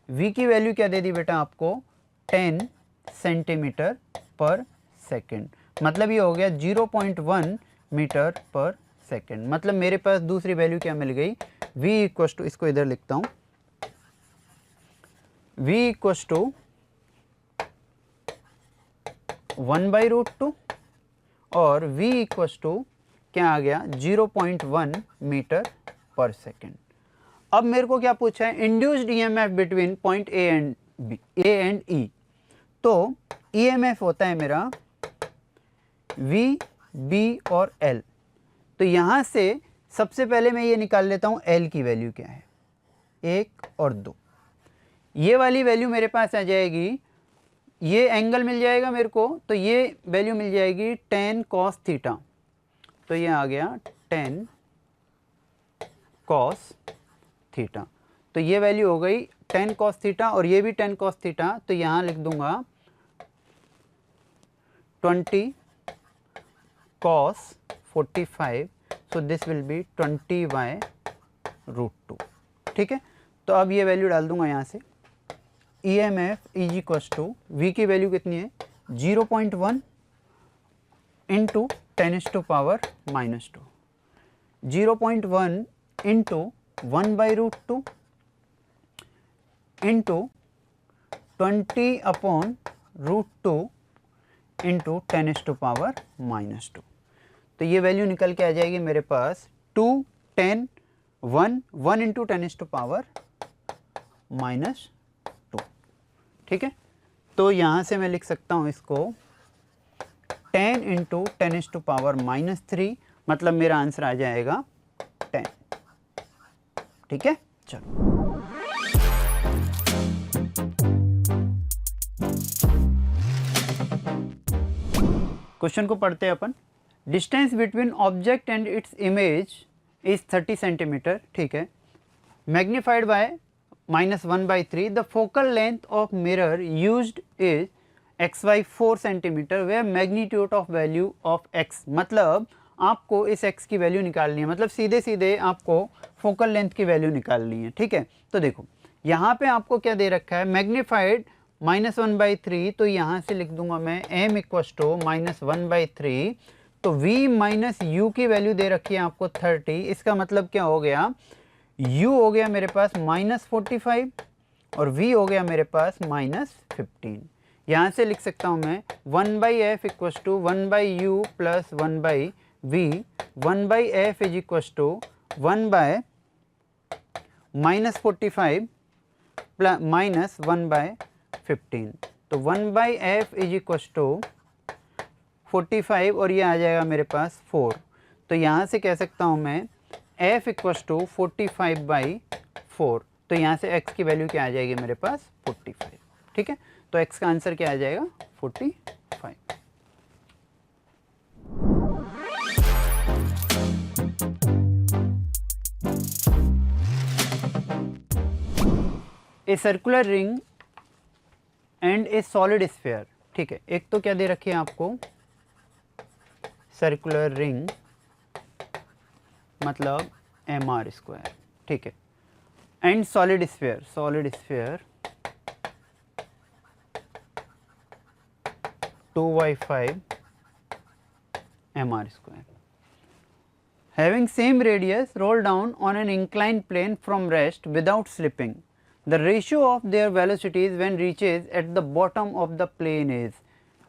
V की वैल्यू क्या दे दी बेटा आपको, 10 सेंटीमीटर पर सेकेंड. मतलब ये हो गया 0.1 मीटर पर सेकेंड. मतलब मेरे पास दूसरी वैल्यू क्या मिल गई, V इक्वस टू, इसको इधर लिखता हूँ, V इक्वस टू 1/√2 और v इक्वस टू क्या आ गया 0.1 मीटर पर सेकेंड। अब मेरे को क्या पूछा है, induced EMF between point A and E. तो ईएमएफ होता है मेरा V, B और L। तो यहाँ से सबसे पहले मैं ये निकाल लेता हूँ L की वैल्यू क्या है, 1 और 2। ये वाली वैल्यू मेरे पास आ जाएगी, ये एंगल मिल जाएगा मेरे को, तो ये वैल्यू मिल जाएगी 10 cos थीटा। तो ये आ गया 10 cos थीटा। तो ये वैल्यू हो गई 10 cos थीटा और ये भी 10 cos थीटा। तो यहाँ लिख दूंगा 20 cos 45, so this will be 20/√2। ठीक है, तो अब ये वैल्यू डाल दूंगा यहाँ से। EMF is equal to V की वैल्यू कितनी है 0.1 इंटू 10⁻⁻², 0.1 इंटू 1/√2 इंटू 20/√2 इंटू 10⁻⁻²। तो ये वैल्यू निकल के आ जाएगी मेरे पास 2, 10, 1 इंटू 10⁻⁻²। ठीक है, तो यहाँ से मैं लिख सकता हूँ इसको 10 इंटू 10⁻⁻3, मतलब मेरा आंसर आ जाएगा 10। ठीक है, चलो क्वेश्चन को पढ़ते हैं अपन। Distance between object and its image is 30 centimetre. ठीक है, magnified by -1/3। The focal length of mirror used is xy4 centimetre where magnitude of value of x। मतलब आपको इस x की वैल्यू निकालनी है, मतलब सीधे सीधे आपको फोकल लेंथ की वैल्यू निकालनी है। ठीक है, तो देखो यहाँ पे आपको क्या दे रखा है, मैग्नीफाइड -1/3। तो यहाँ से लिख दूंगा मैं m इक्वस टू -1/3। तो v माइनस u की वैल्यू दे रखी है आपको 30। इसका मतलब क्या हो गया, u हो गया मेरे पास -45 और v हो गया मेरे पास -15। यहाँ से लिख सकता हूँ मैं 1/f equals to 1/u plus 1/v। 1/f is equals to 1/-45 plus -1/15। तो 1/f इज इक्वस टू 45 और ये आ जाएगा मेरे पास 4। तो यहाँ से कह सकता हूँ मैं f इक्वस टू 45/4। तो यहाँ से x की वैल्यू क्या आ जाएगी मेरे पास 45। ठीक है, तो x का आंसर क्या आ जाएगा 45। A circular ring and A solid sphere. ठीक है, एक तो क्या दे रखी है आपको सर्कुलर रिंग मतलब mr²। ठीक है, and solid sphere 2/5 mr²। Having same radius, roll down on an inclined plane from rest without slipping. The ratio of their velocities when reaches at the bottom of the plane is।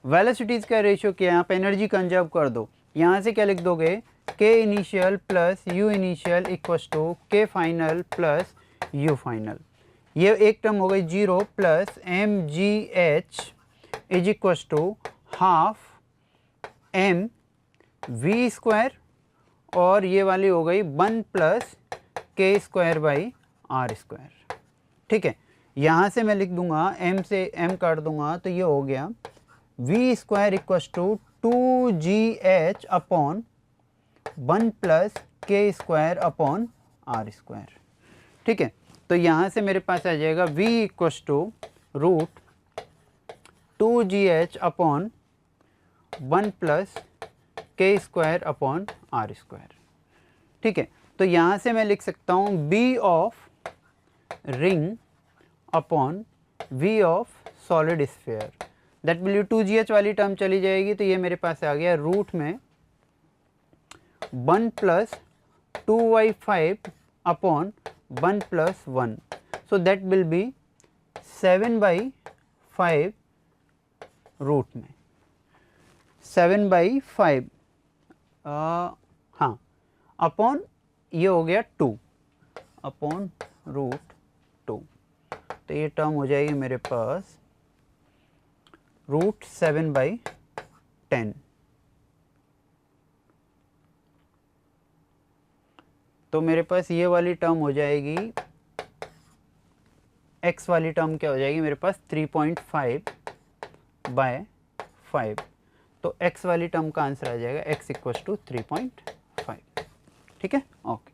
Velocities का रेशियो क्या है, आप एनर्जी कंजर्व कर दो। यहाँ से क्या लिख दोगे, k initial plus u initial equals to k final plus u final. ये एक टर्म हो गई 0 plus mgh is equals to half mv², और ये वाली हो गई 1 प्लस k²/r²। ठीक है, यहाँ से मैं लिख दूंगा m से m काट दूंगा, तो ये हो गया v² equals to 2gh upon 1 plus k²/r²। ठीक है, तो यहाँ से मेरे पास आ जाएगा v equals to √2gh upon 1 plus k²/r²। ठीक है, तो यहाँ से मैं लिख सकता हूँ b of ring upon v of solid sphere. That will 2gh वाली टर्म चली जाएगी, तो ये मेरे पास आ गया रूट में 1 plus 2/5 upon 1 plus 1। So that will be 7/5 root में 7/5 हाँ, अपॉन ये हो गया 2 अपॉन रूट 2, तो ये टर्म हो जाएगी मेरे पास रूट 7/10। तो मेरे पास ये वाली टर्म हो जाएगी, x वाली टर्म क्या हो जाएगी मेरे पास 3.5/5। तो x वाली टर्म का आंसर आ जाएगा x = 3.5। ठीक है, ओके।